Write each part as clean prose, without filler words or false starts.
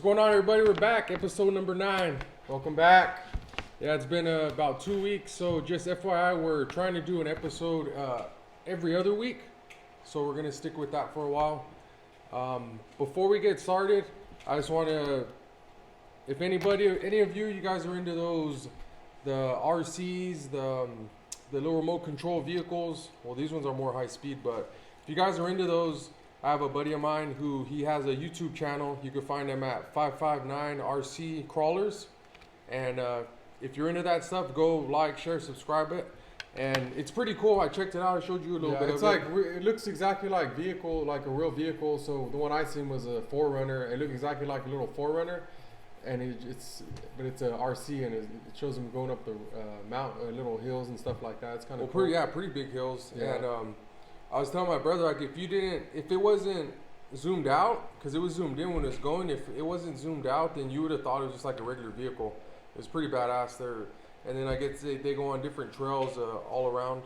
going on, everybody? We're back, episode number 9. Welcome back. Yeah, it's been about 2 weeks, so just FYI, we're trying to do an episode every other week, so we're gonna stick with that for a while. Before we get started, I just want to, if any of you guys are into those, the RCs, the little remote control vehicles. Well, these ones are more high speed, but if you guys are into those, I have a buddy of mine who he has a YouTube channel. You can find him at 559 RC Crawlers. And if you're into that stuff, go like, share, subscribe it. And it's pretty cool. I checked it out. I showed you a little bit it's of like, it looks exactly like vehicle, like a real vehicle. So the one I seen was a 4Runner. It looked exactly like a little 4Runner. And it's a RC, and it shows them going up the little hills and stuff like that. It's kind of cool. Pretty big hills. Yeah. And I was telling my brother, like, if it wasn't zoomed out, because it was zoomed in when it was going, if it wasn't zoomed out, then you would have thought it was just like a regular vehicle. It was pretty badass there. And then I guess they go on different trails all around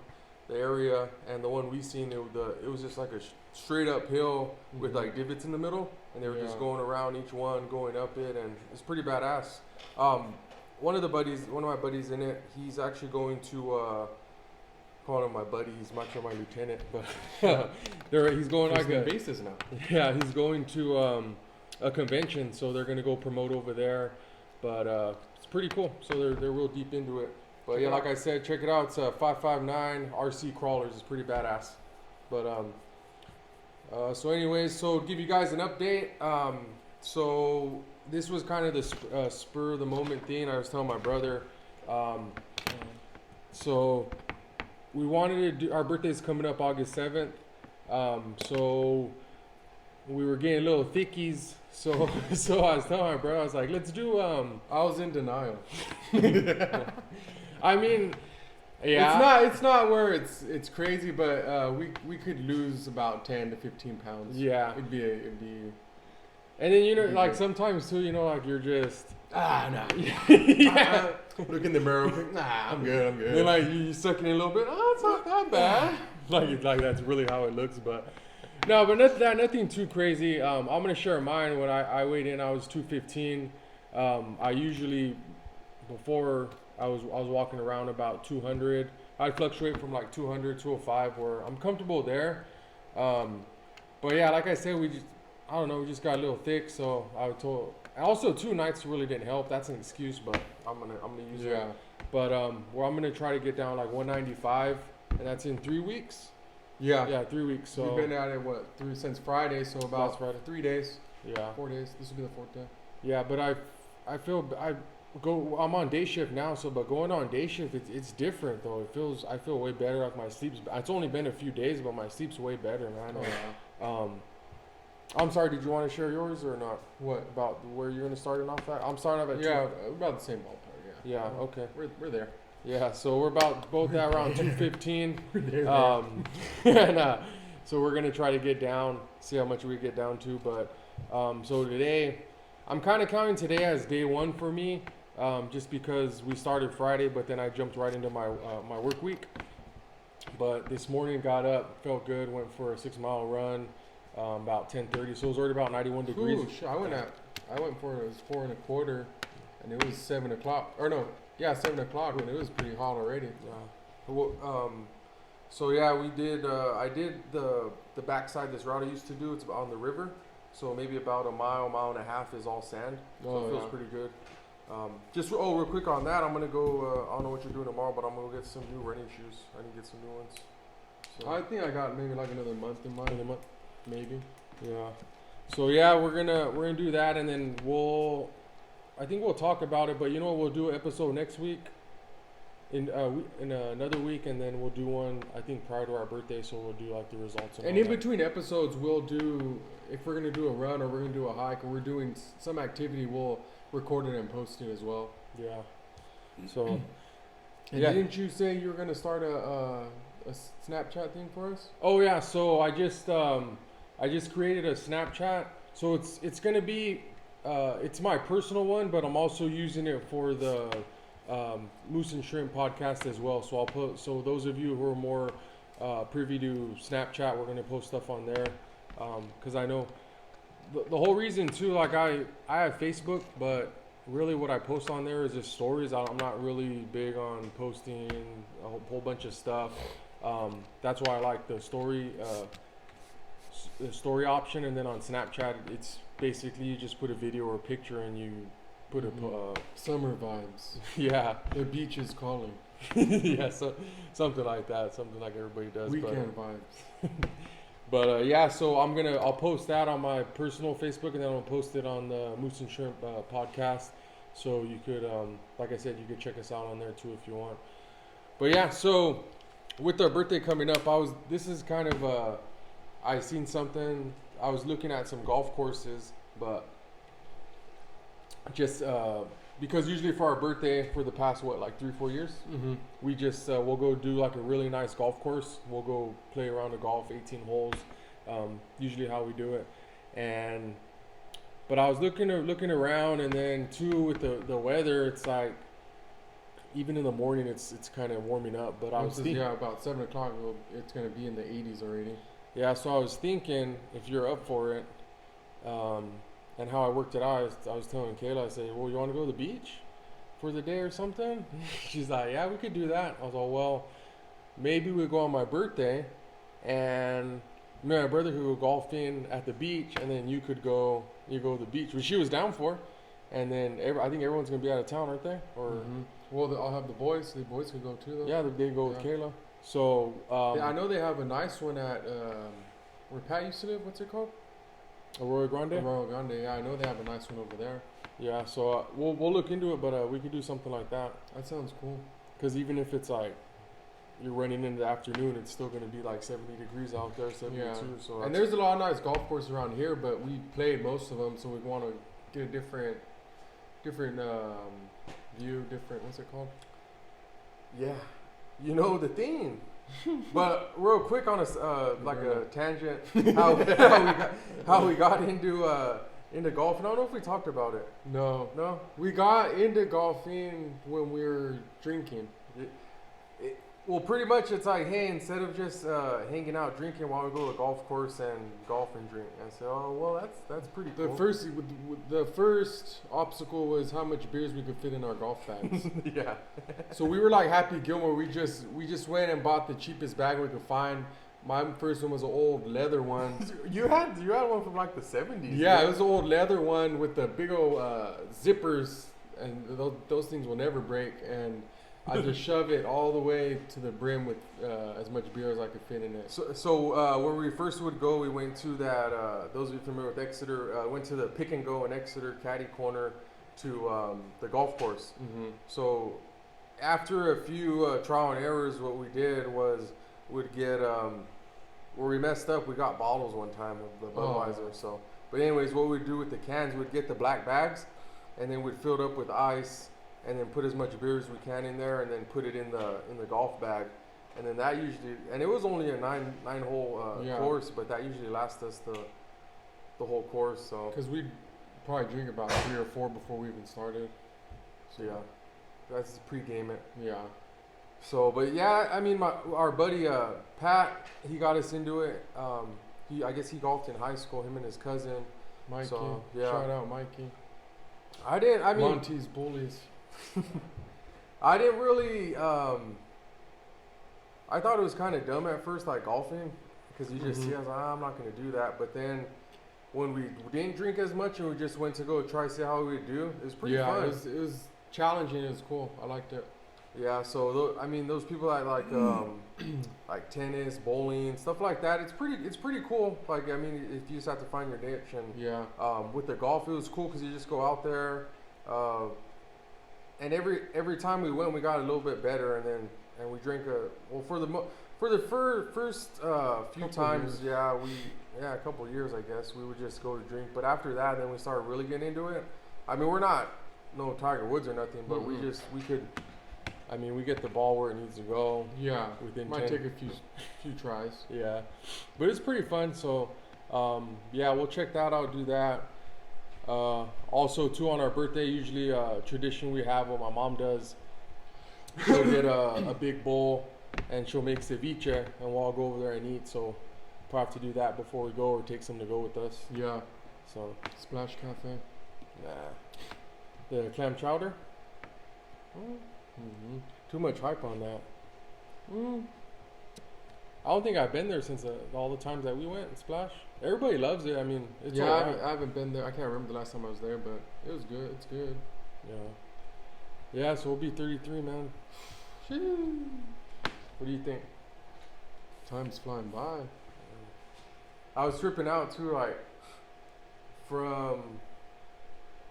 the area, and the one we seen, it was just like a straight up hill with like divots in the middle, and they were just going around each one, going up it, and it's pretty badass. One of my buddies in it, he's actually going to calling him my buddy. He's actually my lieutenant, but he's going like a basis now. Yeah, he's going to a convention, so they're gonna go promote over there. But it's pretty cool. So they're real deep into it. But yeah, like I said, check it out. It's 559 RC Crawlers. It's pretty badass. But so anyways, so give you guys an update. So this was kind of the spur of the moment thing. I was telling my brother. So we wanted to do, our birthday's coming up August 7th. So we were getting little thickies. So I was telling my brother, I was like, let's do, I was in denial. I mean, yeah. It's not where it's crazy, but we could lose about 10 to 15 pounds. Yeah. It'd be. And then, like sometimes too, like you're just. Nah. Yeah. Look in the mirror. Nah, I'm good. Then like you suck it in a little bit. Oh, it's not that bad. like that's really how it looks, but. No, but nothing too crazy. I'm gonna share mine. When I weighed in, I was 215. I usually, before I was walking around about 200. I'd fluctuate from like 200, 205, where I'm comfortable there. But yeah, like I said, we just got a little thick. So I was told. Also, 2 nights really didn't help. That's an excuse, but I'm gonna use it. But where I'm gonna try to get down like 195, and that's in 3 weeks. Yeah, 3 weeks. So we've been at it since Friday, so about 3 days. Yeah, 4 days. This will be the 4th day. Yeah, but I'm on day shift now, but going on day shift, it's different though. I feel way better. Like my sleep's. It's only been a few days, but my sleep's way better, man. Oh, yeah. I'm sorry. Did you want to share yours or not? What about where you're gonna start off at? I'm starting off at about the same ballpark. Yeah. Okay. We're there. Yeah, so we're both at around 215. And so we're gonna try to get down, see how much we get down to. But so today, I'm kind of counting today as day 1 for me, just because we started Friday, but then I jumped right into my work week. But this morning, got up, felt good, went for a 6-mile run, about 10:30. So it was already about 91 degrees. Ooh, I went for it was 4 1/4, and it was 7 o'clock. Or no. Yeah, 7 o'clock, and it was pretty hot already. Yeah. Well, so yeah, we did. I did the backside. This route I used to do. It's on the river, so maybe about a mile and a half is all sand. So it feels pretty good. Just real quick on that, I'm gonna go. I don't know what you're doing tomorrow, but I'm gonna get some new running shoes. I need to get some new ones. So I think I got maybe like another month in mine. Another month, maybe. Yeah. So yeah, we're gonna do that, and then I think we'll talk about it, but we'll do an episode next week, in another week, and then we'll do one, I think, prior to our birthday, so we'll do like the results. And in between episodes, we'll do, if we're going to do a run or we're going to do a hike or we're doing some activity, we'll record it and post it as well. Yeah. So. And didn't you say you were going to start a Snapchat thing for us? Oh yeah, so I just created a Snapchat, so it's going to be. It's my personal one, but I'm also using it for the Moose and Shrimp podcast as well. So I'll put. So those of you who are more privy to Snapchat, we're gonna post stuff on there, because I know the whole reason too, like I have Facebook, but really what I post on there is just stories. I'm not really big on posting a whole bunch of stuff. That's why I like the story option, and then on Snapchat, it's basically you just put a video or a picture and you put Summer vibes. yeah, The beach is calling. yeah, so something like that, something like everybody does. Weekend vibes. But yeah, so I'll post that on my personal Facebook, and then I'll post it on the Moose and Shrimp podcast. So you could, like I said, you could check us out on there too if you want. But yeah, so with our birthday coming up, this is kind of I seen something. I was looking at some golf courses, but just because usually for our birthday for the past like 3-4 years, we just we'll go do like a really nice golf course. We'll go play around the golf, 18 holes, usually how we do it. But I was looking around, and then too with the weather, it's like even in the morning it's kind of warming up. But I was thinking, about 7 o'clock it's gonna be in the 80s already. Yeah, so I was thinking if you're up for it, and how I worked it out, I was telling Kayla, I said, well, you want to go to the beach for the day or something? She's like, yeah, we could do that. I was like, well, maybe we go on my birthday, and me and my brother could go golfing at the beach, and then you go to the beach, which she was down for. And then I think everyone's going to be out of town, aren't they? Or Well, I'll have the boys. The boys could go too, though. Yeah, they go with Kayla. So I know they have a nice one at where Pat used to live. What's it called? Arroyo Grande. Arroyo Grande. Yeah, I know they have a nice one over there. Yeah, so we'll look into it, but we could do something like that. That sounds cool. Because even if it's like you're running in the afternoon, it's still going to be like 70 degrees out there, 72. Yeah. So and there's a lot of nice golf courses around here, but we played most of them, so we want to get a different view. Different, what's it called? Yeah, you know the theme. But real quick on a tangent, how we got into golf. And I don't know if we talked about it. No. We got into golfing when we were drinking. Well, pretty much it's like, hey, instead of just hanging out drinking, why don't we go to a golf course and golf and drink? And I said, oh, well, that's pretty cool. The first obstacle was how much beers we could fit in our golf bags. Yeah. So we were like Happy Gilmore. We just went and bought the cheapest bag we could find. My first one was an old leather one. You had one from like the 70s. Yeah, it was an old leather one with the big old zippers, and those things will never break. And I just shove it all the way to the brim with as much beer as I could fit in it. So when we first would go, we went to that. Those of you familiar with Exeter, went to the Pick and Go in Exeter, caddy corner, to the golf course. Mm-hmm. So after a few trial and errors, what we did was would get where we messed up. We got bottles one time of the Budweiser. So, but anyways, what we'd do with the cans, we'd get the black bags, and then we'd fill it up with ice. And then put as much beer as we can in there, and then put it in the golf bag, and then that usually, and it was only a nine hole course, but that usually lasts us the whole course. So because we'd probably drink about 3 or 4 before we even started. So yeah, that's pre-game it. Yeah. So, but yeah, I mean, our buddy Pat, he got us into it. I guess he golfed in high school. Him and his cousin, Mikey. So, yeah. Shout out Mikey. I mean, Monty's Bullies. I didn't really. I thought it was kind of dumb at first, like golfing, because you just see, I was like, I'm not going to do that. But then when we didn't drink as much and we just went to go try to see how we would do, it was pretty fun. Yeah, it was challenging. It was cool. I liked it. Yeah, so I mean, those people that like like tennis, bowling, stuff like that, it's pretty cool. Like, I mean, if you just have to find your niche, and with the golf, it was cool because you just go out there. And every time we went, we got a little bit better, and we drank for the first few times, a couple of years, I guess, we would just go to drink. But after that, then we started really getting into it. I mean, we're not no Tiger Woods or nothing, but we could. I mean, we get the ball where it needs to go. Yeah, might 10. take a few tries. Yeah, but it's pretty fun. So, we'll check that out. Do that. Also, too, on our birthday, usually tradition we have, what my mom does, she'll get a big bowl and she'll make ceviche, and we'll all go over there and eat. So probably have to do that before we go, or take some to go with us. Yeah. So, Splash Cafe. nah. The clam chowder? Mm-hmm. Too much hype on that. I don't think I've been there since all the times that we went. Splash. Everybody loves it. I mean, it's Yeah, alright. I haven't been there. I can't remember the last time I was there, but it was good. It's good. Yeah. Yeah, so we'll be 33, man. What do you think? Time's flying by. I was tripping out too, like from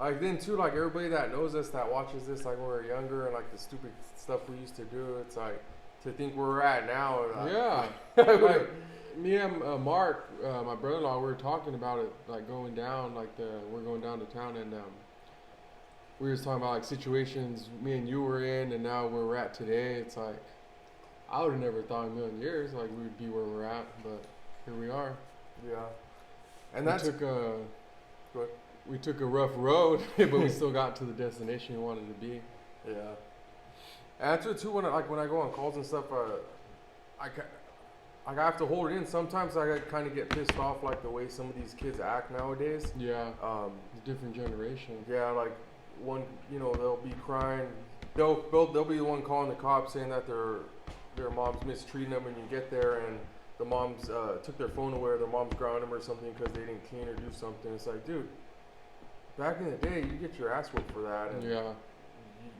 like then too, like everybody that knows us that watches this, like when we were younger and like the stupid stuff we used to do. It's like to think where we're at now. Like, Yeah. Like me and Mark, my brother-in-law, we were talking about it, like going down, we're going down to town, and we were talking about like situations me and you were in, and now where we're at today. It's like I would have never thought in a million years like we would be where we're at, but here we are. yeah. And we that's took a Go ahead. we took a rough road, but we still got to the destination we wanted to be. yeah. And that's what too when I go on calls and stuff. I have to hold it in. Sometimes I kind of get pissed off like the way some of these kids act nowadays. Yeah, it's a different generation. Yeah, like one, they'll be crying. They'll be the one calling the cops saying that their mom's mistreating them, and you get there and the moms took their phone away, or their mom's grounded them or something because they didn't clean or do something. It's like, dude, back in the day, you get your ass whooped for that. And Yeah.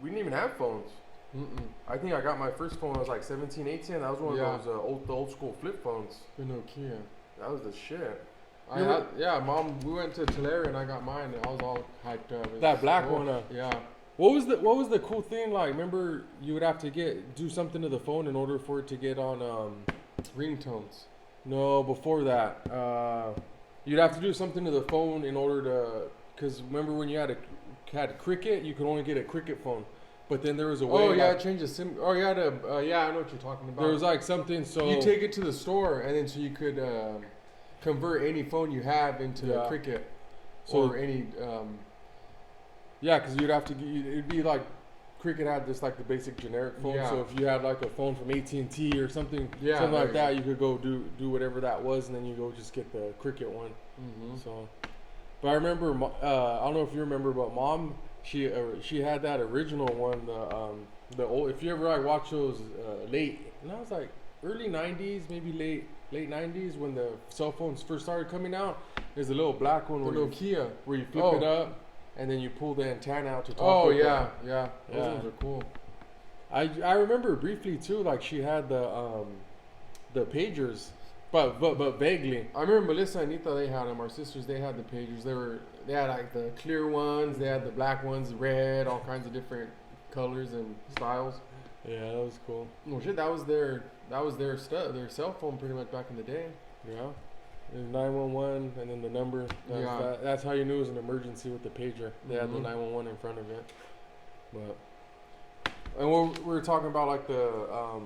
we didn't even have phones. Mm-mm. I think I got my first phone when I was like 17, 18. That was one Yeah. of those old school flip phones. The Nokia. That was the shit. Mom. We went to Tulare and I got mine, and I was all hyped up. It was That black cool. one. Yeah. What was the cool thing? Like, remember you would have to do something to the phone in order for it to get on. Ringtones. No, before that, you'd have to do something to the phone in order to. Because remember when you had Cricket, you could only get a Cricket phone. But then there was a way. Oh yeah, like, change the SIM. Oh yeah, I know what you're talking about. there was like something so. you take it to the store, and then so you could convert any phone you have into Yeah. Cricket, So- or any. Yeah, because you'd have to. It'd be like Cricket had just like the basic generic phone. Yeah. So if you had like a phone from AT&T or something, Yeah, something like there that, you could go do whatever that was, and then you go just get the Cricket one. Mm-hmm. So, but I remember. I don't know if you remember, but Mom, she had that original one. The old. If you ever like watch those it's like early '90s, maybe late '90s when the cell phones first started coming out. There's a little black one The where Nokia. you flip Oh. it up, and then you pull the antenna out to talk. Oh with it. yeah. Those Yeah. ones are cool. I remember briefly too. Like she had the pagers, but vaguely. I remember Melissa and Anita, they had them. Our sisters, they had the pagers. They had like the clear ones, they had the black ones, red, all kinds of different colors and styles. Yeah, that was cool. No shit, that was their their cell phone pretty much back in the day. Yeah. It was 911 and then the number. Yeah. That's how you knew it was an emergency with the pager. They had the Mhm. 911 in front of it. But and we were talking about like the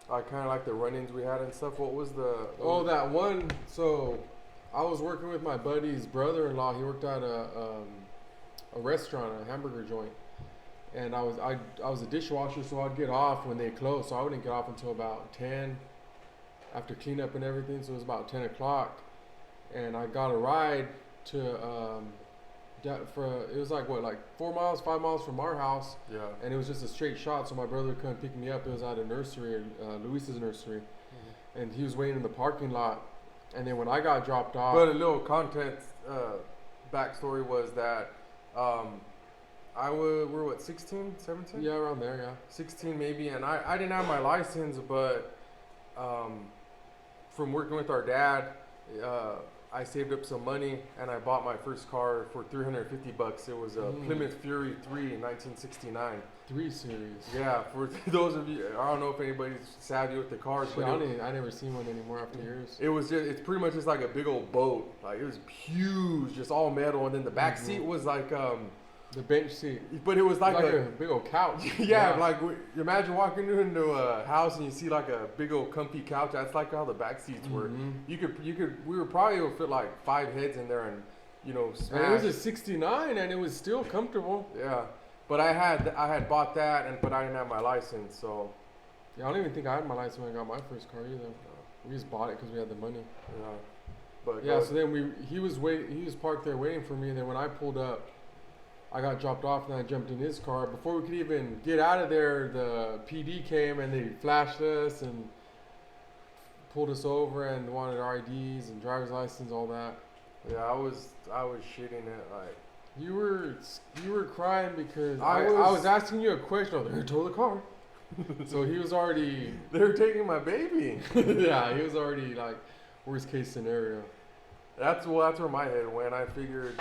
like kind of like the run-ins we had and stuff. What was the? Oh, that one. So, I was working with my buddy's brother-in-law. He worked at a restaurant, a hamburger joint, and I was a dishwasher, so I'd get off when they closed. So I wouldn't get off until about 10, after cleanup and everything. So it was about 10 o'clock, and I got a ride to it was like 5 miles from our house, Yeah. and it was just a straight shot. So my brother couldn't pick me up. It was at a nursery, Luis's nursery, and he was waiting in the parking lot. And then when I got dropped off, But a little content backstory was that we're what 16, 17? yeah, around there, yeah. 16 maybe, and I didn't have my license, but from working with our dad, I saved up some money and I bought my first car for $350. It was a Plymouth Fury 3 in 1969. 3 Series. Yeah, for those of you, I don't know if anybody's savvy with the cars, Shit, but I never seen one anymore after years. it's pretty much just like a big old boat. Like it was huge, just all metal, and then the back seat was like The bench seat. but it was like Like a a big old couch. yeah, like you imagine walking into a house and you see like a big old comfy couch. That's like how the back seats were. Mhm. We were probably able to fit like 5 heads in there and And smash. it was a 69 and it was still comfortable. Yeah, but I had bought that but I didn't have my license, so Yeah, I don't even think I had my license when I got my first car either. We just bought it because we had the money. yeah. But Yeah, so then he was parked there waiting for me, and then when I pulled up, I got dropped off, and I jumped in his car. Before we could even get out of there, the PD came and they flashed us and pulled us over and wanted our IDs and driver's license, all that. yeah, I was shitting it like. You were crying because I I was- was asking you a question. I was like, tow the car. So he was already They were taking my baby. yeah, he was already like worst case scenario. That's where my head went. I figured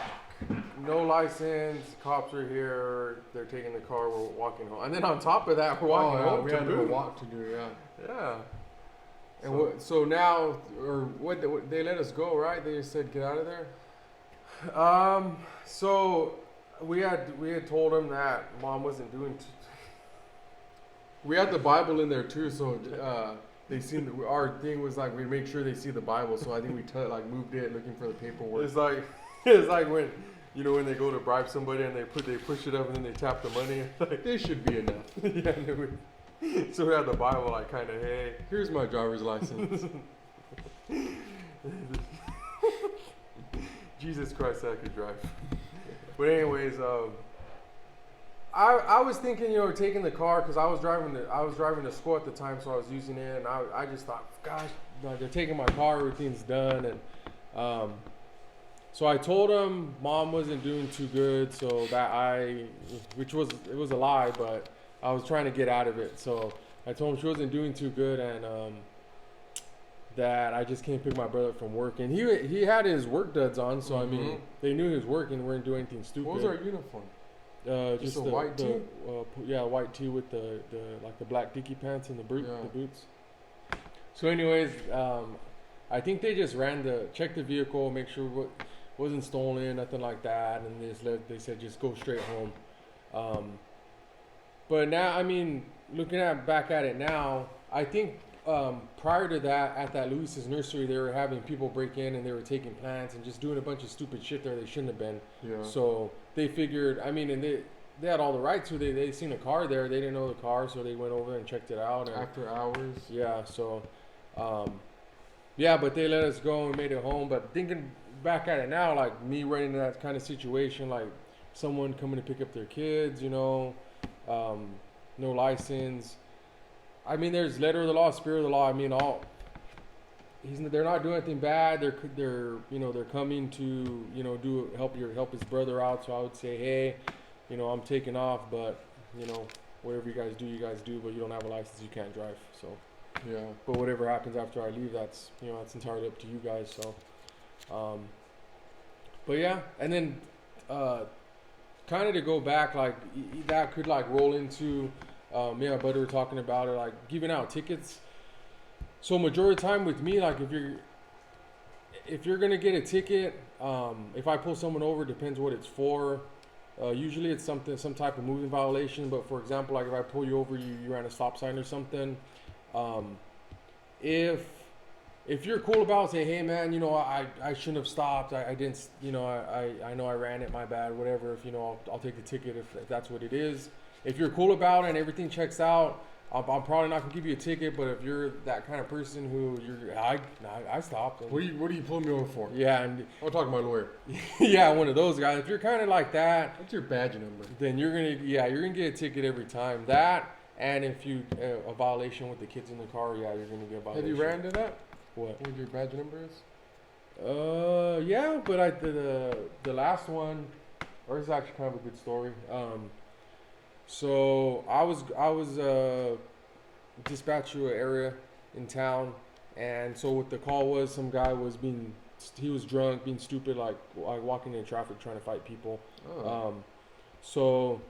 no license, cops are here, they're taking the car, we're walking home. And then on top of that, we're walking home we to had a boot. walk to do, yeah. Yeah. And so now, or what they let us go, right? They just said get out of there. So we had told him that mom wasn't doing. We had the Bible in there too, so they seen our thing was like we make sure they see the Bible. So I think we moved it looking for the paperwork. It's like when when they go to bribe somebody and they push it up and then they tap the money. Like, This should be enough. yeah, so we had the Bible like kind of hey. Here's my driver's license. Jesus Christ, I could drive. But anyways, I was thinking, taking the car because I was driving the school at the time, so I was using it, and I just thought, gosh, they're taking my car, everything's done, and so I told him mom wasn't doing too good, so that it was a lie, but I was trying to get out of it, so I told him she wasn't doing too good, and that I just can't pick my brother up from work, and he had his work duds on, so I mean they knew he was working, weren't doing anything stupid. What was our uniform? Just a white tee? White tee with the black dicky pants and the Yeah. boots. So anyways, I think they just checked the vehicle, make sure what wasn't stolen, nothing like that, and they said just go straight home. But now, I mean, looking back at it now, I think prior to that, at that Lewis's nursery, they were having people break in and they were taking plants and just doing a bunch of stupid shit there they shouldn't have been. Yeah. So they figured, I mean, and they had all the right to. They seen a car there. They didn't know the car, so they went over and checked it out. And, After hours. yeah. So, yeah, but they let us go and we made it home. But thinking back at it now, like me running into that kind of situation, like someone coming to pick up their kids, no license. I mean, there's letter of the law, spirit of the law. I mean, they're not doing anything bad. They're coming to help his brother out. So I would say, hey, I'm taking off, but whatever you guys do. But you don't have a license, you can't drive. So Yeah. but whatever happens after I leave, that's entirely up to you guys. So, but yeah, and then kind of to go back, like that could like roll into me and my buddy were talking about it, like giving out tickets. So majority of the time with me, like if you're gonna get a ticket, if I pull someone over, depends what it's for. Usually it's some type of moving violation. But for example, like if I pull you over, you ran a stop sign or something. If you're cool about it, say, hey man, I shouldn't have stopped. I didn't, I know I ran it, my bad, whatever. If I'll take the ticket if that's what it is. If you're cool about it and everything checks out, I'm probably not gonna give you a ticket. But if you're that kind of person who I stopped. And, What are you pulling me over for? yeah, and I'll talk to my lawyer. yeah, one of those guys. If you're kind of like that, What's your badge number? then you're gonna get a ticket every time. That, and if you a violation with the kids in the car, yeah, you're gonna get a violation. Have you ran to that? What? What your badge number is? Yeah, but the last one, or it's actually kind of a good story. So I was dispatched to an area in town, and so what the call was, some guy he was drunk, being stupid, like walking in traffic trying to fight people. Oh. So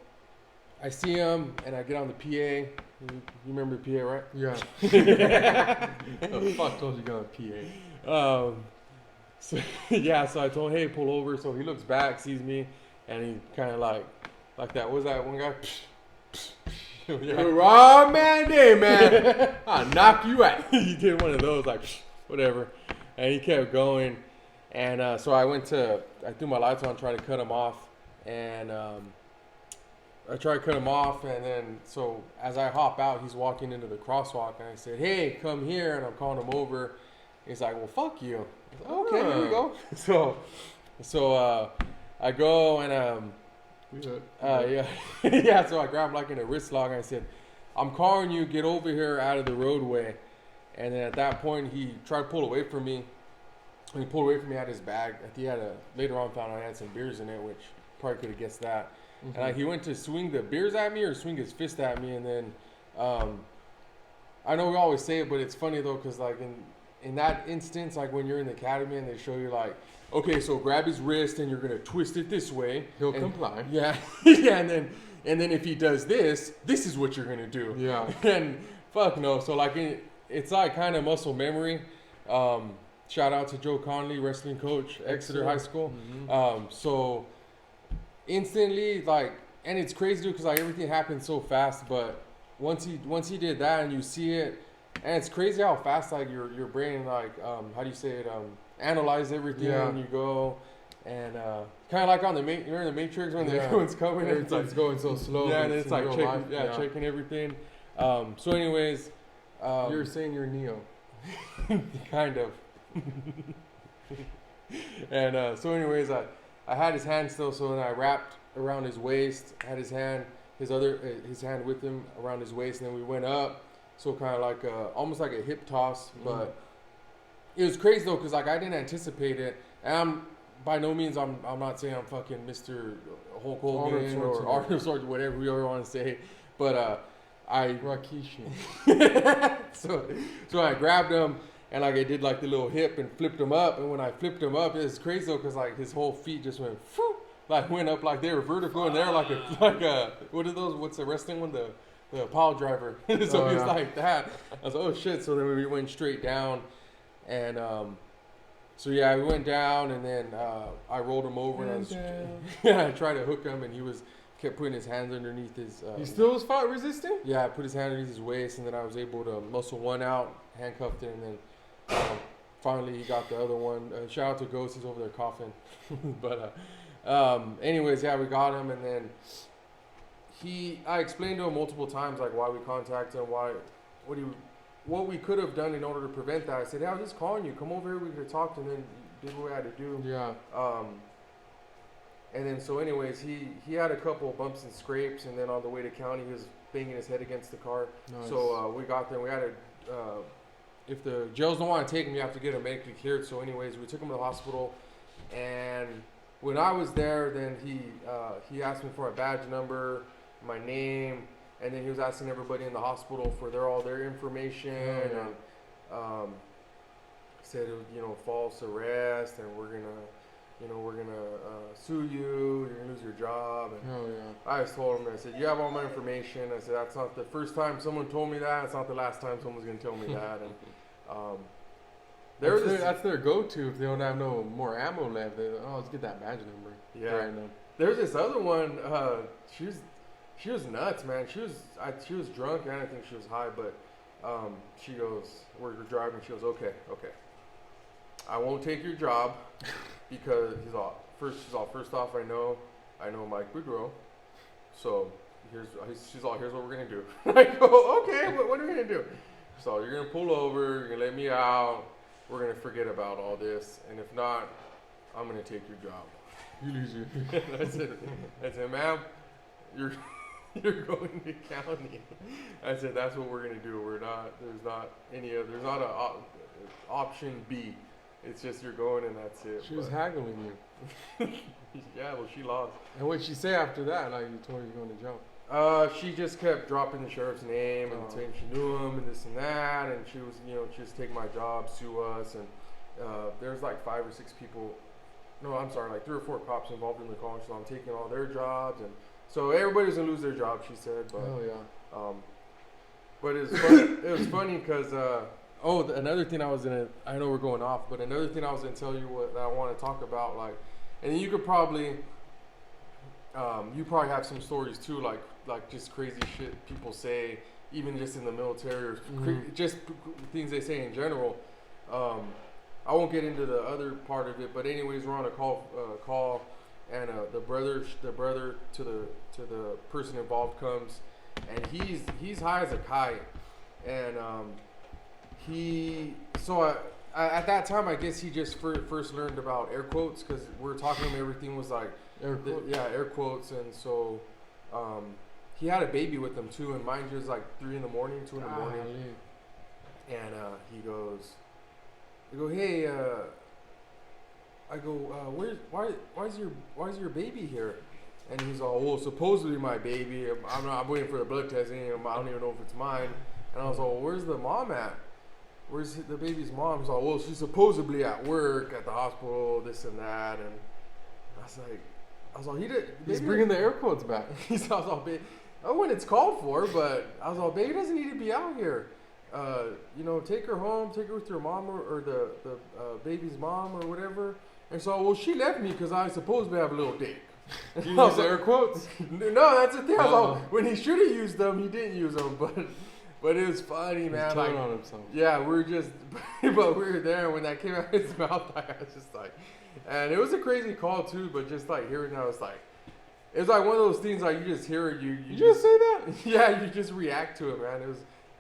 I see him and I get on the PA. You remember PA, right? Yeah. The fuck told you got a PA? So yeah, so I told him, hey, pull over. So he looks back, sees me, and he kind of like that. What was that one guy? You're wrong man day, man. I'll knock you out. He did one of those, like whatever, and he kept going. And so I threw my lights on, tried to cut him off, and I tried to cut him off, and then so as I hop out, he's walking into the crosswalk, and I said, hey, come here, and I'm calling him over. He's like, well, fuck you. Okay, here we go. So I go and yeah, yeah. So I grabbed like in a wrist lock and I said, "I'm calling you. Get over here out of the roadway." And then at that point, he tried to pull away from me. And he pulled away from me. Had his bag. I think he had later on found out I had some beers in it, which probably could have guessed that. Mhm. And he went to swing the beers at me or swing his fist at me, and then I know we always say it, but it's funny though, because like in that instance, like when you're in the academy and they show you like, okay, so grab his wrist and you're gonna twist it this way. He'll and, comply. Yeah, yeah, and then if he does this, this is what you're gonna do. Yeah. And fuck no. So like it's like kind of muscle memory. Shout out to Joe Conley, wrestling coach, Exeter High School. Mhm. So instantly, like, and it's crazy because like everything happened so fast, but once he did that and you see it, and it's crazy how fast like your brain like how do you say it analyze everything Yeah. when you go, and kind of like on you're in the Matrix when Yeah. everyone's coming and it's like Everything's going so slow. yeah, but and it's in like real checking life, checking everything. So anyways, You're saying you're Neo. kind of. And so anyways, I had his hand still, so then I wrapped around his waist, had his hand with him around his waist, and then we went up, so kind of like almost like a hip toss, but it was crazy though, because like I didn't anticipate it, and by no means I'm not saying I'm fucking Mr. Hulk Hogan or Arnold Schwarzenegger, whatever we ever want to say, but I Rakishi. so I grabbed him and like I did like the little hip and flipped him up, and when I flipped him up, it's crazy though, because like his whole feet just went like went up like they were vertical, and they're like a what are those? What's the wrestling one? The pile driver. So it's like that. I was like, oh shit. So then we went straight down, and so yeah, we went down, and then I rolled him over, and I was I tried to hook him, and he kept putting his hands underneath his. He still was fight resisting? Yeah, I put his hand underneath his waist, and then I was able to muscle one out, handcuffed it, and then finally he got the other one. Shout out to Ghost, he's over there coughing. But anyways, yeah, we got him, and then I explained to him multiple times like why we contacted him, what we could have done in order to prevent that. I said, hey, I was just calling you, come over here, we could have talked, and then did what we had to do. Yeah. And then so anyways, he had a couple of bumps and scrapes, and then on the way to county, he was banging his head against the car. Nice. So we got there, and we had to, if the jails don't want to take him, you have to get him medically cleared. So anyways, we took him to the hospital, and when I was there, then he asked me for a badge number, my name, and then he was asking everybody in the hospital for all their information, and said it was, false arrest, and we're gonna sue you, you're gonna lose your job. And Hell yeah. I just told him, I said, you have all my information. I said, that's not the first time someone told me that. It's not the last time someone's going to tell me that. And that's their go-to if they don't have no more ammo left. Let's get that badge number. Yeah. Right now. There's this other one. She was nuts, man. She was drunk, and I think she was high. But she goes, we're driving. She goes, okay. I won't take your job because she's all, first off, I know Mike Boudreaux, so here's what we're gonna do. I go, okay, what are we gonna do? So you're gonna pull over, you're gonna let me out, we're gonna forget about all this, and if not, I'm gonna take your job. You lose your. I said, ma'am, you're going to county. I said, that's what we're gonna do. There's not an option B. It's just you're going and that's it. She was haggling you. Yeah, well, she lost. And what'd she say after that? Like, you told her you're going to jail. She just kept dropping the sheriff's name and saying she knew him and this and that, and she was, just take my job, sue us, and there's like 5 or 6 people. No, I'm sorry, like 3 or 4 cops involved in the call, so I'm taking all their jobs, and so everybody's gonna lose their job, she said. But oh yeah. But it was funny. It was funny because. Another thing I know we're going off, but another thing I was gonna tell you that I want to talk about, like, and you could probably, you probably have some stories too, like just crazy shit people say, even just in the military, or just things they say in general. I won't get into the other part of it, but anyways, we're on a call, and the brother to the person involved comes, and he's high as a kite, and at that time, I guess he just first learned about air quotes because we were talking to him. Everything was like Air quotes. yeah, air quotes, and so he had a baby with him too. And mind you, it was like 3 in the morning, 2 in the morning, and he goes, I go, hey, I go, why is your baby here? And he's all, well, supposedly my baby. I'm waiting for the blood testing. I don't even know if it's mine. And I was like, well, where's the mom at? Where's the baby's mom? He's like, well, she's supposedly at work, at the hospital, this and that. And I was like, He's bringing the air quotes back. I was all, when it's called for, but I was all, baby doesn't need to be out here. Take her home, take her with your mom or the baby's mom or whatever. And so, well, she left me because I supposedly have a little dick. You use air quotes? No, that's the thing. I was all, when he should have used them, he didn't use them. But it was funny, man. He's telling on himself. Yeah, we were just, but we were there. And when that came out of his mouth, I was just like, and it was a crazy call too. But just like hearing that, was like, it was like one of those things like you just hear it, you just say that? Yeah, you just react to it, man. It was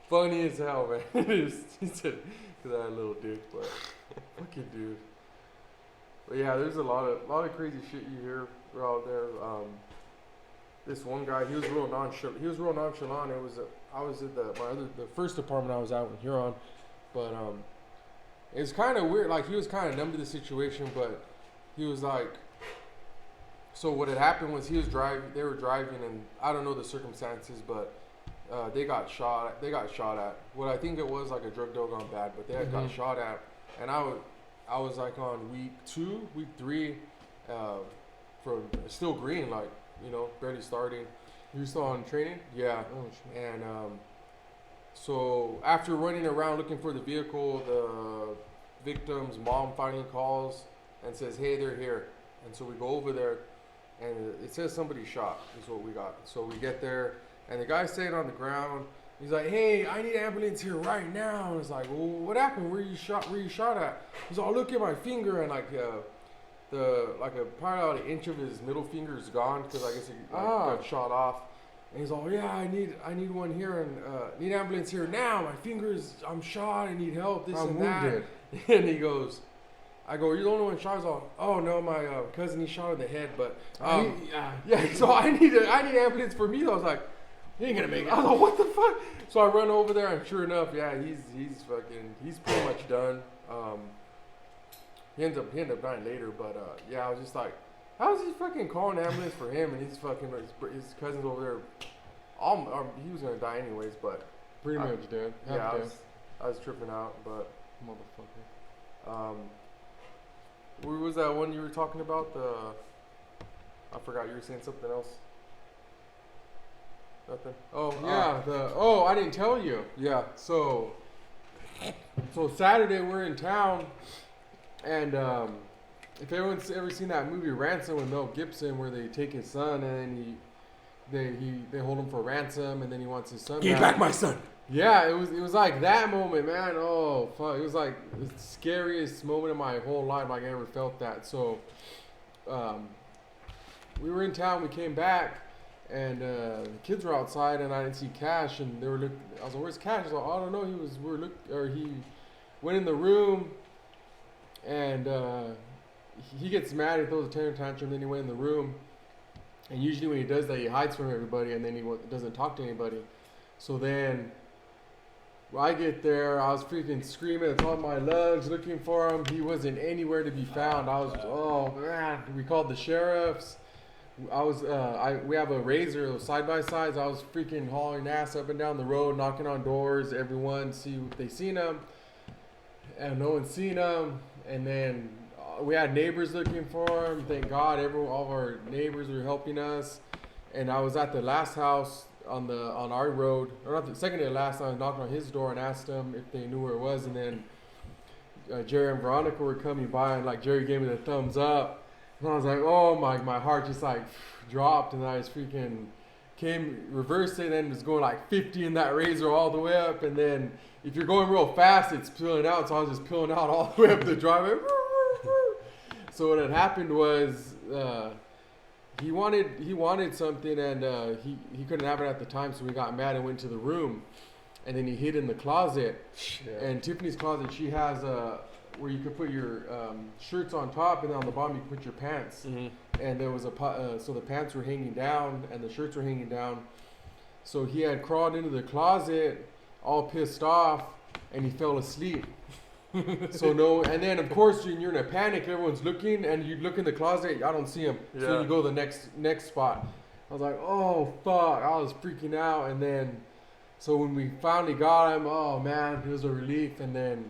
funny as hell, man. He said, because I had a little dick, but fucking dude. But yeah, there's a lot of crazy shit you hear out there. This one guy, he was real nonchalant. It was I was at the first apartment I was out in Huron, but it's kind of weird. Like he was kind of numb to the situation, but he was like. So what had happened was he was driving. They were driving, and I don't know the circumstances, but they got shot. They got shot at. What I think it was like a drug deal gone bad, but they had got shot at, and I was like on week 3, from still green, like barely starting. You still on training? Yeah. Oh shit. And so after running around looking for the vehicle, the victim's mom finally calls and says, "Hey, they're here." And so we go over there, and it says somebody shot. Is what we got. So we get there, and the guy's sitting on the ground. He's like, "Hey, I need an ambulance here right now." And it's like, "Well, what happened? Where you shot at?" He's all, "Look at my finger," and like probably about an inch of his middle finger is gone because I guess it got shot off. And he's all, "Yeah, I need one here and need an ambulance here now. I'm shot. I need help. This and that." And he goes, I go, "You're the only one shot." He's all, "Oh no, my cousin, he shot in the head, but yeah." So I need an ambulance for me. I was like, "He ain't gonna make it." I was like, "What the fuck?" So I run over there, and sure enough, yeah, he's pretty much done. He ended up dying later, but yeah, I was just like, how is he fucking calling an ambulance for him, and he's fucking his cousin's over there. He was gonna die anyways, but pretty much dead. Yeah, I was tripping out, but motherfucker. What was that one you were talking about? I forgot. You were saying something else. Nothing. Oh yeah. I didn't tell you. Yeah. So Saturday we're in town, and if everyone's ever seen that movie Ransom with Mel Gibson, where they take his son and they hold him for ransom, and then he wants his son. Give back my son. Yeah, it was like that moment, man. Oh fuck, it was like the scariest moment of my whole life. Like I ever felt that. So, we were in town. We came back, and the kids were outside, and I didn't see Cash, and they were looking. I was like, "Where's Cash?" I was like, "I don't know." He went in the room, and he gets mad. He throws a temper tantrum. Then he went in the room, and usually when he does that, he hides from everybody, and then he doesn't talk to anybody. So then. When I get there, I was freaking screaming at the top of my lungs looking for him. He wasn't anywhere to be found. Oh man, we called the sheriffs. We have a Razor, those side by sides. I was freaking hauling ass up and down the road, knocking on doors, everyone see if they seen him, and no one seen him. And then we had neighbors looking for him. Thank God, all of our neighbors were helping us. And I was at the last house on our road, or not the second to the last time. I knocked on his door and asked them if they knew where it was, and then Jerry and Veronica were coming by, and like Jerry gave me the thumbs up, and I was like, oh my heart just like dropped, and I just freaking reversed it, and was going like 50 in that Razor all the way up, and then if you're going real fast, it's peeling out, so I was just peeling out all the way up the driveway. So what had happened was. He wanted something, and he couldn't have it at the time, so we got mad and went to the room, and then he hid in the closet. Shit. And Tiffany's closet, she has where you could put your shirts on top, and then on the bottom you could put your pants. And there was so the pants were hanging down and the shirts were hanging down. So he had crawled into the closet, all pissed off, and he fell asleep. And then of course you're in a panic. Everyone's looking, and you look in the closet. I don't see him. Yeah. So you go to the next spot. I was like, oh fuck! I was freaking out, and then so when we finally got him, oh man, it was a relief. And then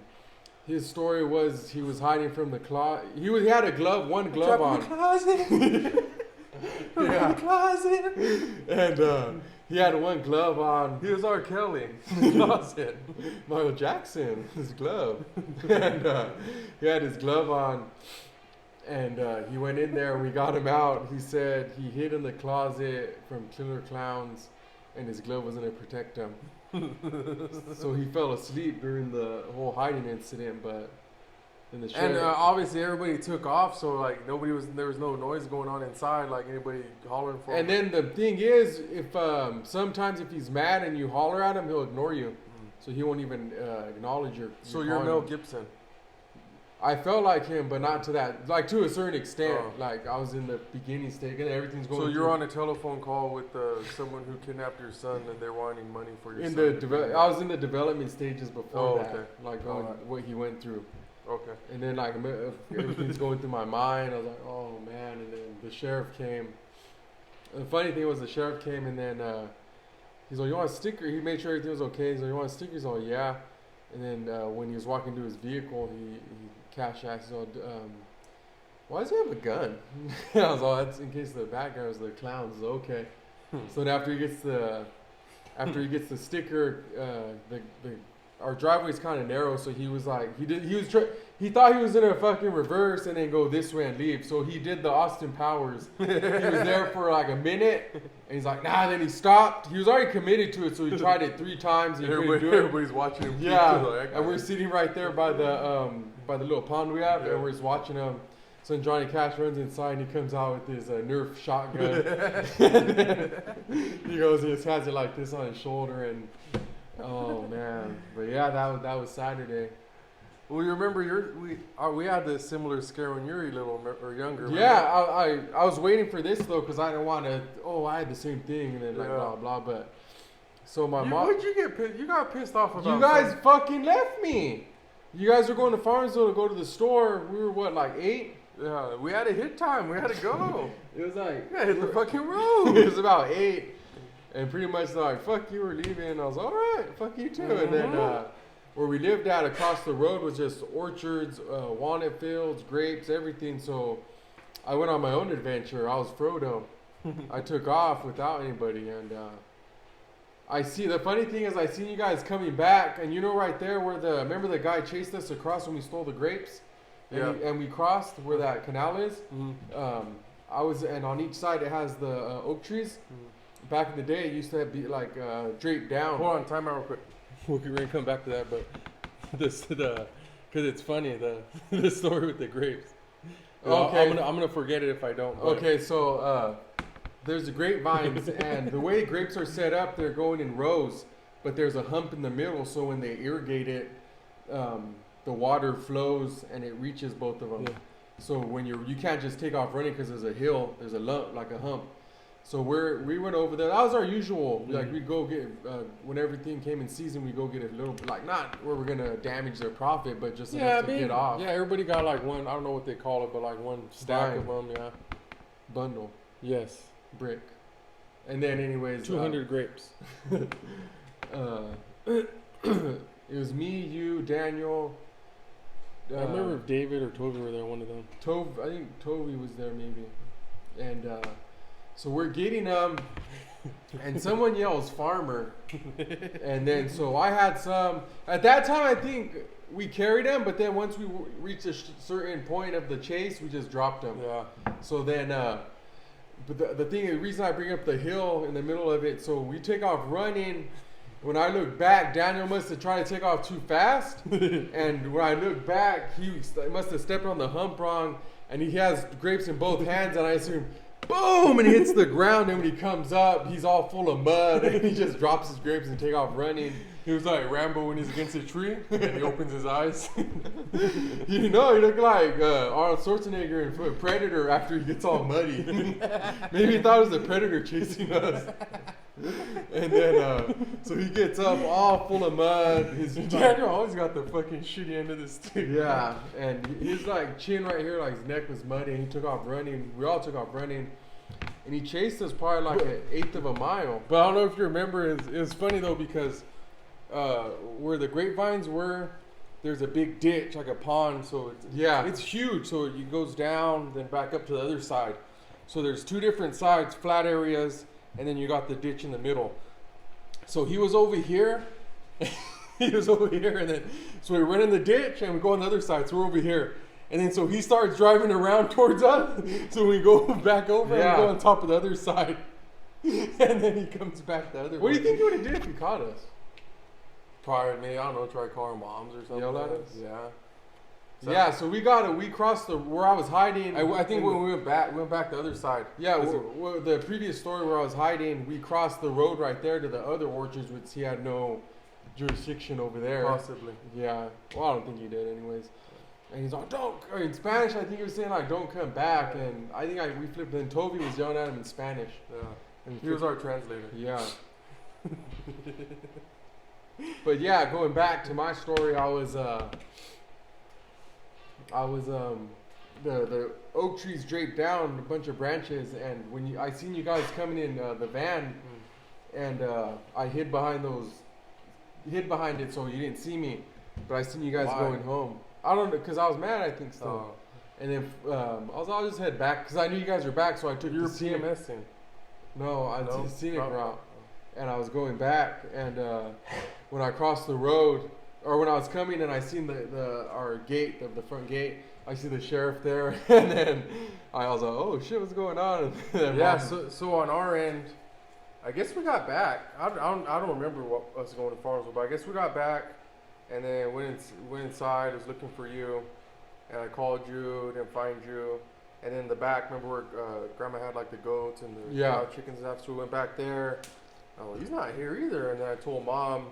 his story was he was hiding from the closet. He had one glove on. In the closet. Yeah. In the closet. And he had one glove on. He was R. Kelly in the closet. Michael Jackson, his glove. And he had his glove on. And he went in there. We got him out. He said he hid in the closet from killer clowns, and his glove was going to protect him. So he fell asleep during the whole hiding incident, but then the sheriff... And obviously everybody took off, so like there was no noise going on inside, like anybody hollering for him. And then the thing is, if sometimes if he's mad and you holler at him, he'll ignore you. So he won't even acknowledge your... So you're Mel Gibson. I felt like him, but not to that, like to a certain extent. Oh. Like I was in the beginning stage, and everything's going. So you're on a telephone call with someone who kidnapped your son, and they're wanting money for your son. I was in the development stages before that, okay. like what he went through. Okay. And then like everything's going through my mind. I was like, oh man. And then the sheriff came. And the funny thing was the sheriff came, and then he's like, you want a sticker? He made sure everything was okay. He's like, you want a sticker? He's like, yeah. And then when he was walking to his vehicle, he cash asked, why does he have a gun? I was like, that's in case the bad guy was the clowns. Okay. So then after he gets the sticker, our driveway's kind of narrow, so he was like, he thought he was gonna fucking reverse and then go this way and leave. So he did the Austin Powers. He was there for like a minute, and he's like, nah. Then he stopped. He was already committed to it, so he tried it 3 times. And Everybody's watching him. Yeah, and we're sitting right there by the little pond we have, and we're just watching him. So then Johnny Cash runs inside, and he comes out with his Nerf shotgun. He goes, he just has it like this on his shoulder, and oh man. But yeah, that was Saturday. Well, you remember we had this similar scare when you were little or younger. Yeah, I was waiting for this though, because I didn't want to. Oh, I had the same thing, and then like blah blah. But so my mom. What'd you get pissed? You got pissed off about? You guys fucking left me. You guys were going to Farmsville to go to the store. We were what, like 8? Yeah, we had a hit time. We had to go. It was like hit the fucking road. It was about 8, and pretty much like, fuck you, we're leaving. And I was all right, fuck you too. And then where we lived at across the road was just orchards, walnut fields, grapes, everything. So I went on my own adventure. I was Frodo. I took off without anybody, and the funny thing is I seen you guys coming back, and you know right there where remember the guy chased us across when we stole the grapes? And we crossed where that canal is. And on each side it has the oak trees. Back in the day, it used to be like draped down. Hold on, time out real quick. We're gonna come back to that, but because it's funny the story with the grapes. Okay, I'm gonna forget it if I don't. But. Okay, so there's the grapevines, and the way grapes are set up, they're going in rows, but there's a hump in the middle, so when they irrigate it, the water flows and it reaches both of them. Yeah. So when you can't just take off running because there's a hill, there's a lump, like a hump. So we went over there. That was our usual. Like we go get when everything came in season, we go get a little, like not where we're gonna damage their profit, but just enough to get off. Yeah, everybody got like one. I don't know what they call it, but like one stack of them. Yeah, bundle. Yes, brick. And then anyways, 200 grapes. It was me, you, Daniel. I remember if David or Toby were there. One of them. I think Toby was there maybe, and. So we're getting them, and someone yells farmer, and then so I had some. At that time, I think we carried them, but then once we reached a certain point of the chase, we just dropped them. Yeah. So then, but the reason I bring up the hill in the middle of it, so we take off running. When I look back, Daniel must have tried to take off too fast, and when I look back, he must have stepped on the hump wrong, and he has grapes in both hands, and I assume. Boom! And he hits the ground, and when he comes up, he's all full of mud, and he just drops his grapes and take off running. He was like Rambo when he's against a tree and he opens his eyes. You know, he looked like Arnold Schwarzenegger in Predator after he gets all muddy. Maybe he thought it was a predator chasing us. And then, so he gets up all full of mud. His Daniel always got the fucking shitty end of the stick. yeah, and his like chin right here, like his neck was muddy, and he took off running. We all took off running, and he chased us probably like an eighth of a mile. But I don't know if you remember, it was funny though because where the grapevines were, there's a big ditch, like a pond, so it's huge. So it goes down, then back up to the other side. So there's two different sides, flat areas, and then you got the ditch in the middle. So he was over here, and then so we run in the ditch and we go on the other side. So we're over here, and then so he starts driving around towards us. So we go back over and we go on top of the other side, and then he comes back the other way. What do you think he would have did if he caught us? Probably me, I don't know, try calling moms or something. Yell at us? Yeah. Yeah, so we crossed where I was hiding. I think when we went back the other side. Yeah, the previous story where I was hiding, we crossed the road right there to the other orchards, which he had no jurisdiction over there. Possibly. Yeah. Well, I don't think he did, anyways. And he's like, or in Spanish, I think he was saying like, "Don't come back." And I think we flipped. And Toby was yelling at him in Spanish. Yeah. And He was our translator. Yeah. But yeah, going back to my story, the oak trees draped down a bunch of branches, and when I seen you guys coming in the van, and I hid behind it so you didn't see me, but I seen you guys going home. I don't know, because I was mad, I think still. And then I'll just head back because I knew you guys were back, so I took You were the scenic. PMSing. No, I No? took the scenic Oh. route, and I was going back, and when I crossed the road, or when I was coming and I seen our gate, the front gate, I see the sheriff there, and then I was like, "Oh shit, what's going on?" And then Yeah. Mom- So on our end, I guess we got back. I don't remember what us going to Farmsville, but I guess we got back, and then went inside. Was looking for you, and I called you, didn't find you, and then in the back, remember where Grandma had like the goats and the chickens and stuff. So we went back there. Oh, he's not here either. And then I told Mom,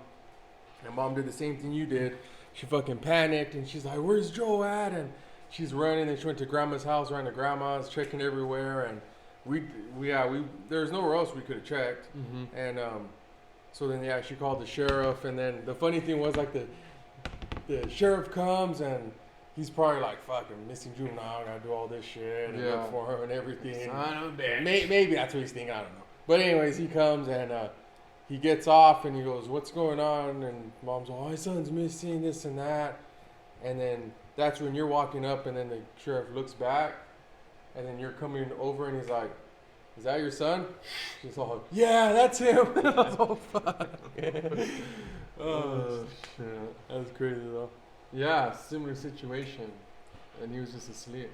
and Mom did the same thing you did. She fucking panicked, and she's like, "Where's Joe at?" And she's running, and she went to Grandma's house, ran to Grandma's, checking everywhere, and we there's nowhere else we could have checked. Mhm. And so then she called the sheriff, and then the funny thing was like the sheriff comes, and he's probably like, "Fucking missing juvenile, I gotta do all this shit and look for her and everything." Son of a bitch. Maybe that's what he's thinking. I don't know. But anyways, he comes and he gets off and he goes, "What's going on?" And Mom's like, "Oh, my son's missing, this and that." And then that's when you're walking up, and then the sheriff looks back, and then you're coming over, and he's like, "Is that your son?" She's all, "Yeah, that's him." I was all, "Fuck." Oh shit. That was crazy though. Yeah, similar situation, and he was just asleep.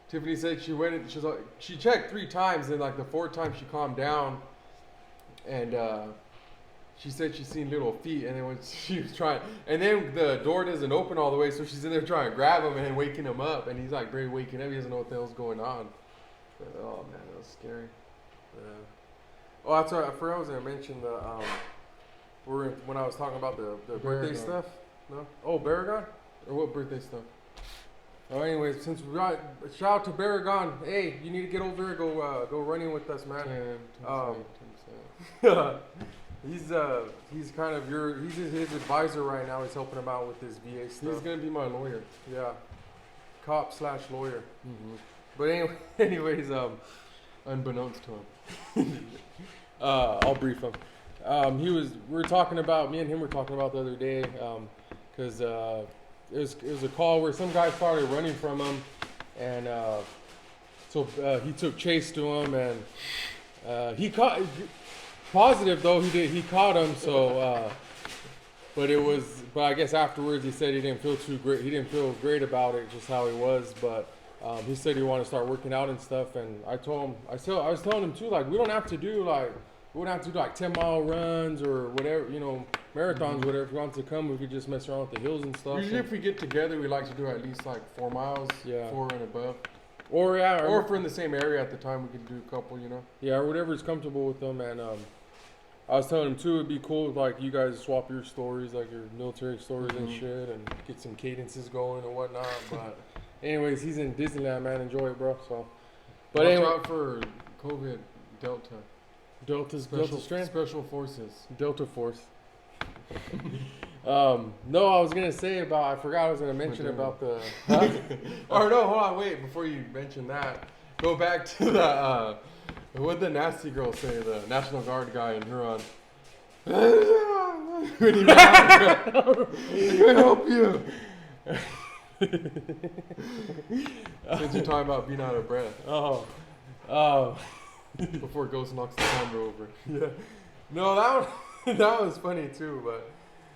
Tiffany said she checked 3 times, and like the 4th time she calmed down, and she said she seen little feet, and then when she was trying, and then the door doesn't open all the way, so she's in there trying to grab him and waking him up, and he's like barely waking up. He doesn't know what the hell's going on. But, oh man, that was scary. Yeah. Oh, that's right. I forgot I was gonna mention the when I was talking about the birthday Baragon. stuff. No. Oh, Baragon. Or what birthday stuff? Oh, anyways, since we got shout out to Baragon. Hey, you need to get over here. Go running with us, man. 10%. He's kind of his advisor right now. He's helping him out with his VA stuff. He's gonna be my lawyer. Yeah, cop/lawyer. Mm-hmm. But anyways, Unbeknownst to him. I'll brief him. We were talking about, me and him were talking about the other day, because it was a call where some guy started running from him, and so he took chase to him, and he caught. Positive though, he caught him. So, but I guess afterwards he said he didn't feel too great. He didn't feel great about it, just how he was. But he said he wanted to start working out and stuff. And I told him, I was telling him too, like we don't have to do like 10-mile runs or whatever, marathons, whatever. If you want to come, we could just mess around with the hills and stuff. Usually, if we get together, we like to do at least like 4 miles, Yeah. 4 and above. Or Or if we're in the same area at the time, we can do a couple. Yeah, or whatever's comfortable with them. And I was telling him too, it'd be cool if, like, you guys swap your stories, like your military stories and shit, and get some cadences going and whatnot. But anyways, he's in Disneyland, man. Enjoy it, bro. So, but Watch anyway, out for COVID Delta. Delta strand, Special Forces. Delta Force. No, I was gonna say about. I forgot I was gonna mention about the. Huh? Or no, hold on, wait. Before you mention that, go back to the. What the nasty girl say? The National Guard guy in Huron. When he I can help you. Since you're talking about being out of breath. Oh. Before Ghost knocks the camera over. Yeah. No, that was funny too, but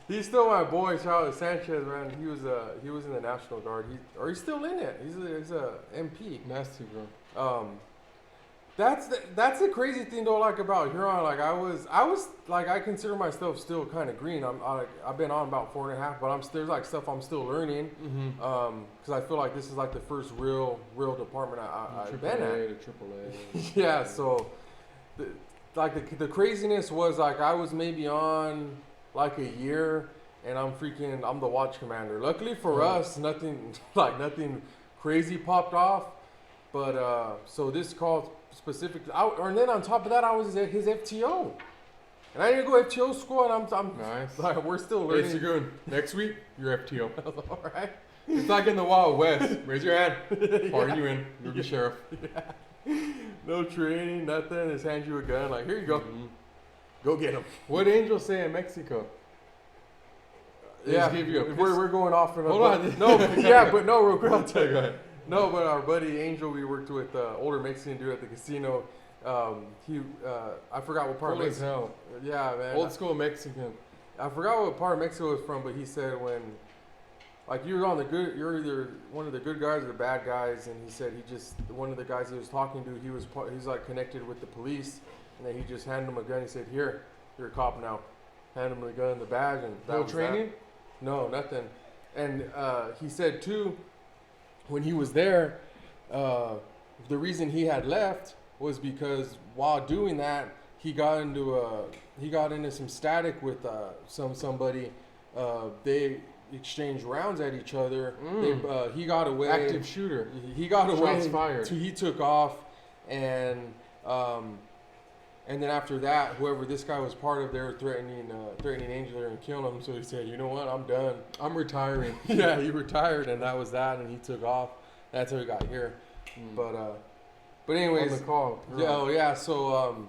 he's still my boy. Shout out to Sanchez, man. He was in the National Guard. He's still in it. He's a MP. Nasty, bro. That's the crazy thing though, like about Huron. Like I was like, I consider myself still kind of green. I've been on about 4.5, but there's like stuff I'm still learning. Because I feel like this is like the first real department I've been at. AAA. Yeah, so the craziness was like I was maybe on like a year, and I'm the watch commander. Luckily for us, nothing crazy popped off. But so this call specifically, and then on top of that, I was at his FTO, and I didn't go FTO school, and I'm nice. Like, we're still Hey, learning. Segun, next week you're FTO. All right. It's like in the Wild West. Raise your hand. Are you in? You'll be sheriff. Yeah. No training, nothing. Just hand you a gun. Like, here you go. Go get him. What angels say in Mexico? They Yeah, just give you a we're going off in a. Hold on. No, yeah, but no, real quick. I'll tell you. Go ahead. No, but our buddy Angel, we worked with, older Mexican dude at the casino. I forgot what part of Cool as Mexico. hell. Yeah, man. Old school Mexican. I forgot what part of Mexico was from, but he said when, like, you're either one of the good guys or the bad guys, and he said one of the guys he was talking to, he's like connected with the police, and then he just handed him a gun. He said, "Here, you're a cop now." Handed him the gun, the badge, and that No was training? that. No, nothing. And he said too, when he was there, the reason he had left was because while doing that, he got into some static with somebody. They exchanged rounds at each other. He got away. Active shooter. He got away. Shots fired. He took off, and then after that, whoever this guy was part of, they were threatening Angel and kill him. So he said, "You know what? I'm done. I'm retiring. Yeah, he retired, and that was that. And he took off. That's how he got here. But anyways, On the call. yeah, oh yeah. So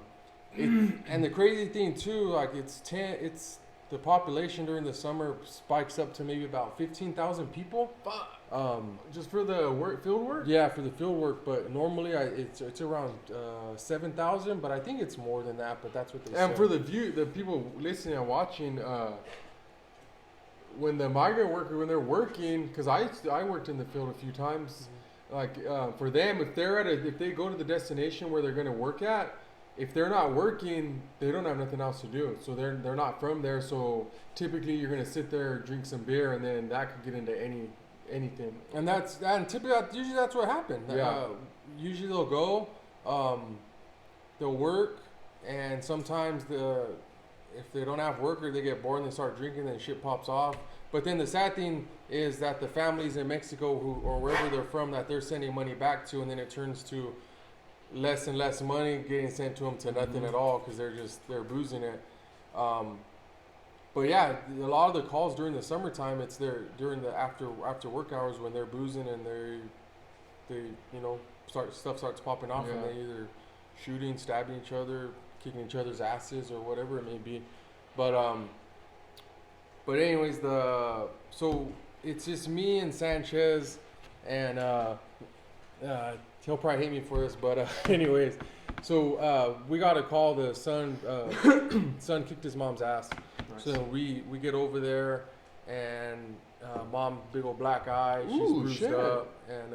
and the crazy thing too, like it's the population during the summer spikes up to maybe about 15,000 people. Just for the field work? Yeah, for the field work, but normally it's around 7,000, but I think it's more than that. But that's what they say. And for the people listening and watching, when the migrant worker, when they're working, because I worked in the field a few times, like for them, if they go to the destination where they're going to work at, if they're not working, they don't have nothing else to do. So they're not from there. So typically you're going to sit there, drink some beer, and then that could get into anything. And usually that's what happened. Yeah. Usually they'll go, they'll work, and sometimes if they don't have work or they get bored and they start drinking, then shit pops off. But then the sad thing is that the families in Mexico or wherever they're from, that they're sending money back to, and then it turns to less and less money getting sent to them to nothing at all because they're boozing it. But yeah, a lot of the calls during the summertime, it's during the after work hours when they're boozing and they stuff starts popping off, and they either shooting, stabbing each other, kicking each other's asses, or whatever it may be. But anyways, so it's just me and Sanchez, and he'll probably hate me for this, but anyways, so we got a call. The son kicked his mom's ass. Nice. So we get over there, and mom, big old black eye, she's bruised up, and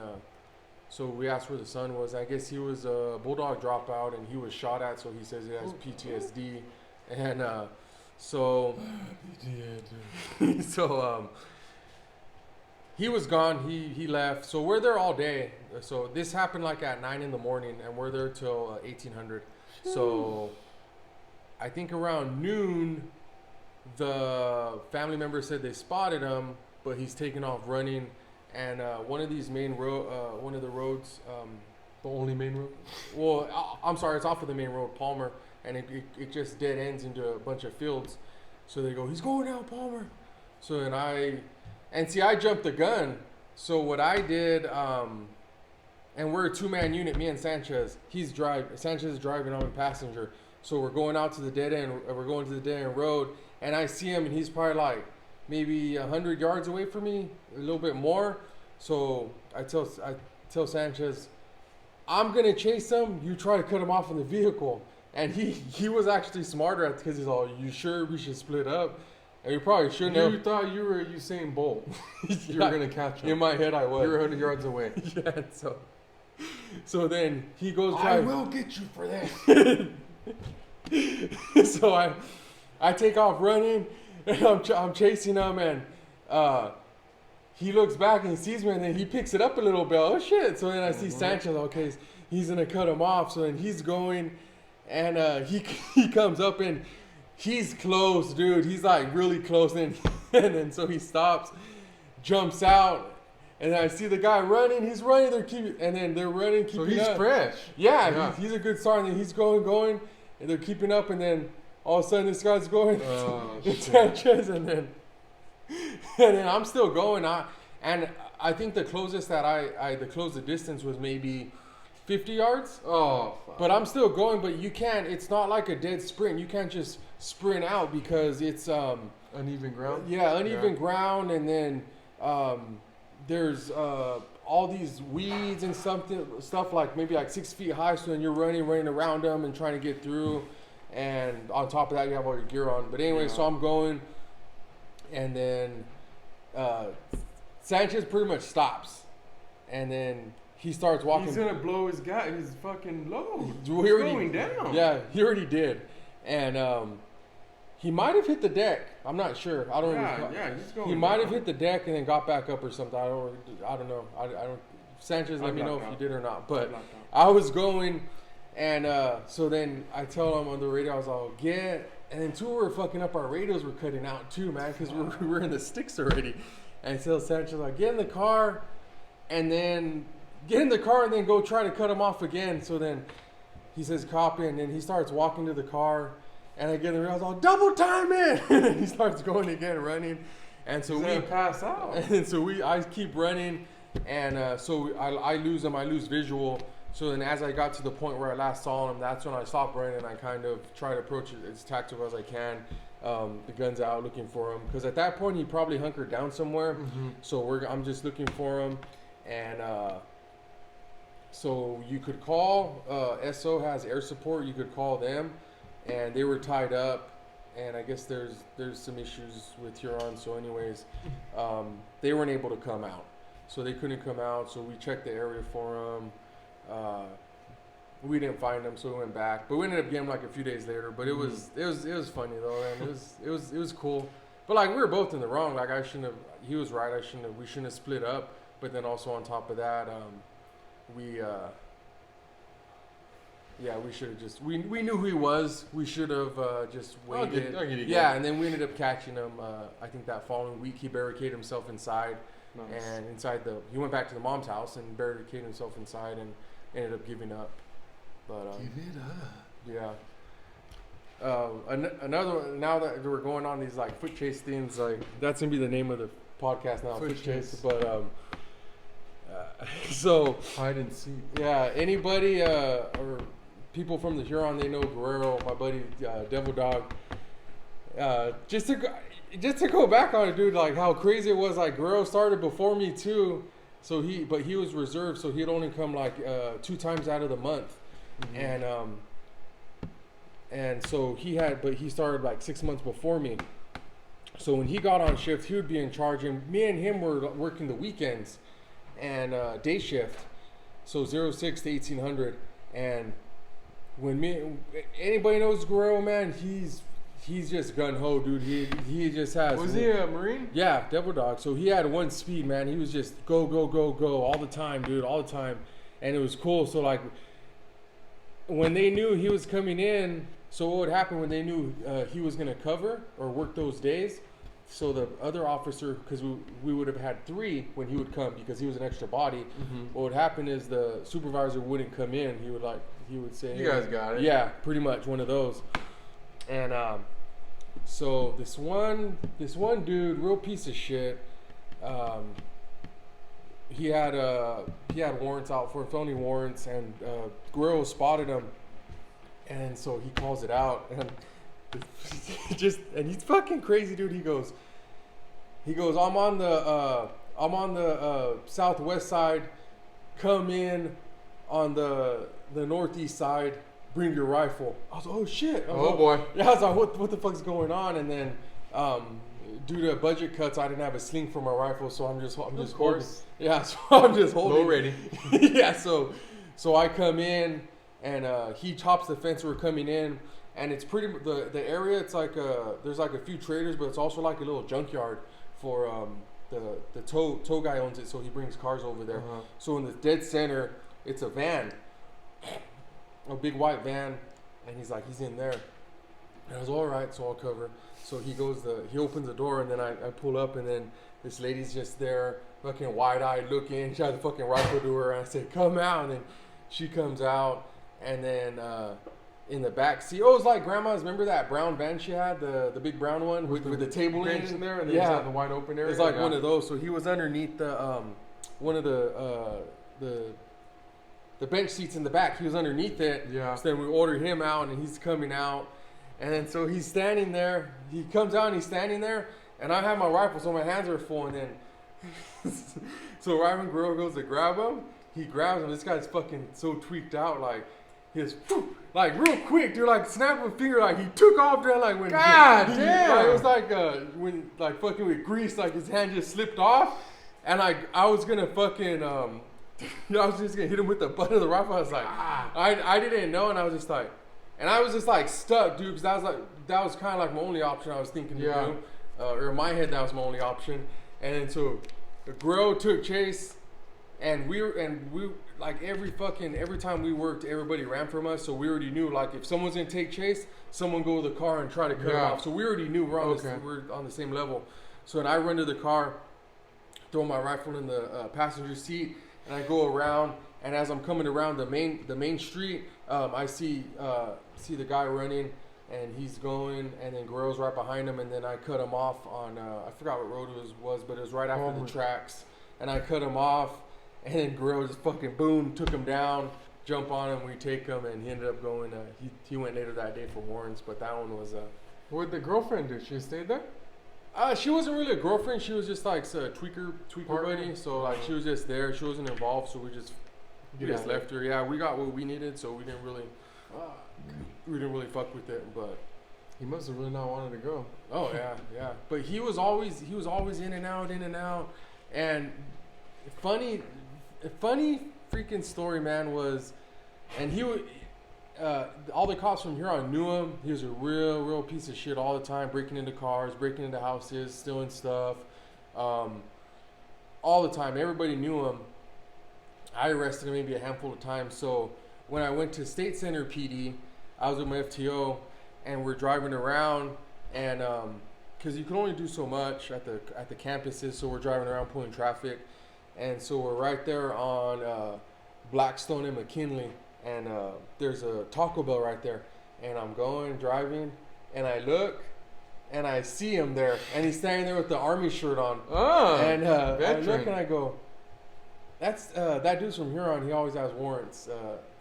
so we asked where the son was. I guess he was a Bulldog dropout, and he was shot at, so he says he has PTSD, and so he was gone. He left. So we're there all day. So this happened like at 9 a.m, and we're there till 1800. So I think around noon, the family member said they spotted him, but he's taken off running. And one of these one of the roads, The only main road. well, I'm sorry, it's off of the main road, Palmer, and it just dead ends into a bunch of fields. So they go, he's going out, Palmer. So then I jumped the gun. So what I did, and we're a 2-man unit, me and Sanchez. Sanchez is driving, I'm a passenger. So we're going out to the dead end. We're going to the dead end road, and I see him, and he's probably like maybe 100 yards away from me, a little bit more. So I tell Sanchez, I'm gonna chase him. You try to cut him off in the vehicle. And he was actually smarter at because he's all, you sure we should split up? And you probably shouldn't have. You thought you were Usain Bolt. You were gonna catch him. In my head, I was. You were 100 yards away. Yeah. So then he goes. I will get you for this. So I take off running, and I'm chasing him, and he looks back and he sees me, and then he picks it up a little bit. Oh shit! So then I see Sanchez. Okay, he's gonna cut him off. So then he's going, and he comes up, and he's close, dude. He's like really close, and then so he stops, jumps out. And I see the guy running. He's running. They're running. So keeping he's up. fresh. Yeah. He's a good start. And then he's going, and they're keeping up. And then all of a sudden, this guy's going. Oh, Sanchez, and then I'm still going. I think the closest that the closest distance was maybe 50 yards. Oh, fuck. But I'm still going. But you can't. It's not like a dead sprint. You can't just sprint out because it's Uneven ground. Yeah, uneven ground, and then there's all these weeds and stuff like maybe like 6 feet high. So then you're running around them and trying to get through. And on top of that, you have all your gear on. But anyway, so I'm going, and then Sanchez pretty much stops, and then he starts walking. He's gonna blow his fucking load. He's going down. Yeah, he already did, and he might have hit the deck. I'm not sure. I don't. Yeah, he's going. He might have hit the deck and then got back up or something. I don't know. I don't. Sanchez, let me know if you did or not. But I was going, and so then I tell him on the radio, I was all get. And then two were fucking up. Our radios were cutting out too, man, because we were in the sticks already. And I tell Sanchez like, get in the car, and then go try to cut him off again. So then he says copy, and then he starts walking to the car. And I get in the rail, I was all, double time it! And he starts going again, running. And so we pass out. And so I keep running, and so I lose him. I lose visual. So then as I got to the point where I last saw him, that's when I stopped running, and I kind of try to approach it as tactical as I can. The gun's out, looking for him. Because at that point, he probably hunkered down somewhere. Mm-hmm. So I'm just looking for him. And so you could call, SO has air support, you could call them. And they were tied up, and I guess there's some issues with Huron. So anyways, they weren't able to come out, so they couldn't come out. So we checked the area for them. We didn't find them, so we went back. But we ended up getting them like a few days later. But it was funny though, and it was cool. But like we were both in the wrong. Like I shouldn't have. He was right. We shouldn't have split up. But then also on top of that, we should have just we knew who he was. We should have just waited. And then we ended up catching him. I think that following week he barricaded himself inside, and he went back to the mom's house and barricaded himself inside and ended up giving up. But give it up. Yeah. Another one, now that we're going on these like foot chase things, like that's gonna be the name of the podcast now, foot chase. But so hide and seek. Yeah. Anybody or people from the Huron, they know Guerrero, my buddy Devil Dog. Just to go back on it, dude, like how crazy it was. Like Guerrero started before me too, so he was reserved, so he'd only come like 2 times out of the month, and so he started like 6 months before me. So when he got on shift, he would be in charge, and me and him were working the weekends and day shift, so 06 to 1800, and when anybody knows Guerrero, man, he's just gun ho, dude. He just has. Was he a Marine? Yeah, Devil Dog. So he had one speed, man. He was just go all the time, dude, all the time, and it was cool. So like, when they knew he was coming in, so what would happen when they knew he was going to cover or work those days? So the other officer, because we would have had 3 when he would come because he was an extra body. What would happen is the supervisor wouldn't come in. He would say, You guys got it. Yeah, pretty much one of those. And so this one dude, real piece of shit. He had warrants out for felony warrants, and Guerrero spotted him, and so he calls it out, and and he's fucking crazy, dude. He goes, I'm on the southwest side, come in on the northeast side, bring your rifle. I was like, oh shit. Boy. Yeah, I was like, what the fuck's going on? And then due to budget cuts, I didn't have a sling for my rifle, so I'm just holding. Yeah, so I'm just holding. Low ready. Yeah, so I come in, and he chops the fence. We're coming in, and it's pretty the area. It's like there's like a few traders, but it's also like a little junkyard for the tow guy owns it, so he brings cars over there. So in the dead center, it's a van, a big white van, and he's in there. And I was all right, so I'll cover. So he opens the door, and then I pull up, and then this lady's just there, fucking wide-eyed looking. She had the fucking rifle to her, and I said, come out. And then she comes out, and then in the back seat, it was like grandma's, remember that brown van she had, the big brown one with the table bench in there, and then yeah, you have the wide open area. it's like one of those. So he was underneath the one of the bench seats in the back. He was underneath it. Yeah. So then we ordered him out, and he's coming out. And then so he's standing there. He comes out and he's standing there. And I have my rifle, so my hands are full. And then, so right when Guerrero goes to grab him, he grabs him. This guy's fucking so tweaked out, like his, like real quick, dude, like snap of a finger, like he took off there, like when. God damn! Like, it was like when like fucking with grease, like his hand just slipped off, and I was gonna fucking I was just gonna hit him with the butt of the rifle. I was like, I didn't know, and I was just like. And I was just like stuck, dude, because that was kind of like my only option I was thinking to do. Or in my head, that was my only option. And then so Guerrero took chase, and we like every time we worked, everybody ran from us. So we already knew, like, if someone's gonna take chase, someone go to the car and try to cut it off. So we already knew we're on the same level. So then I run to the car, throw my rifle in the passenger seat, and I go around. And as I'm coming around the main street, I see the guy running, and he's going, and then Guerrero's right behind him, and then I cut him off on I forgot what road it was, but it was right after the tracks, and I cut him off, and then Guerrero just fucking boom, took him down, jump on him, we take him, and he ended up going. He went later that day for warrants, but that one was. What did the girlfriend do? She stayed there? She wasn't really a girlfriend. She was just like a tweaker buddy. So like she was just there. She wasn't involved. So we just left her. Yeah, we got what we needed, so we didn't really fuck with it. But he must have really not wanted to go. Oh yeah. But he was always in and out. And funny freaking story, man, was, and he would. All the cops from Huron knew him. He was a real piece of shit all the time, breaking into cars, breaking into houses, stealing stuff, all the time. Everybody knew him. I arrested him maybe a handful of times. So when I went to State Center PD, I was with my FTO, and we're driving around, and because you can only do so much at the campuses, so we're driving around pulling traffic, and so we're right there on Blackstone and McKinley. And there's a Taco Bell right there, and I'm driving, and I look, and I see him there, and he's standing there with the army shirt on. And I look and I go, "That's that dude's from Huron. He always has warrants,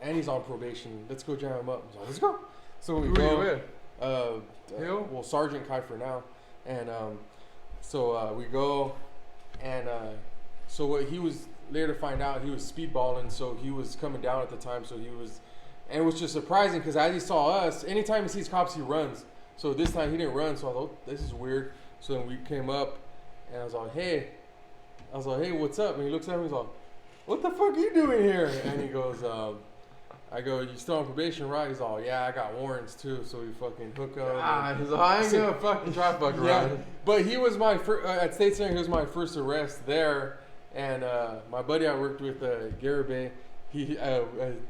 and he's on probation. Let's go jam him up." So let's go. So we go. Hill? Well, Sergeant Kiefer now, and so we go, and so what he was. Later to find out he was speedballing, so he was coming down at the time. So he was, and it was just surprising because as he saw us, anytime he sees cops, he runs. So this time he didn't run. So I thought, this is weird. So then we came up, and I was like, hey, what's up? And he looks at me, he's like, what the fuck are you doing here? And he goes, I go, you still on probation, right? He's all, yeah, I got warrants too. So we fucking hook up. He's like, I ain't gonna fucking try fuck around. Yeah, but he was my first at State Center. He was my first arrest there. And my buddy I worked with, Garibay, he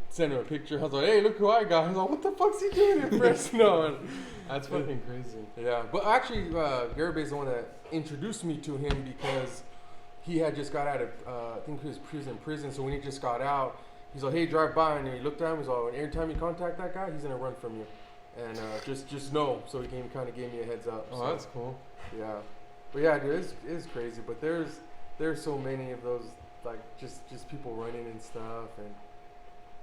sent him a picture. I was like, hey, look who I got. I was like, what the fuck's he doing in Fresno? And that's fucking crazy. Yeah, but actually, Garabay's the one that introduced me to him because he had just got out of, I think he was in prison. So when he just got out, he's like, hey, drive by. And he looked at him. He's like, every time you contact that guy, he's going to run from you. And just know. So he kind of gave me a heads up. Oh, so, that's cool. Yeah. But yeah, dude, it's crazy. But there's so many of those, like, just people running and stuff.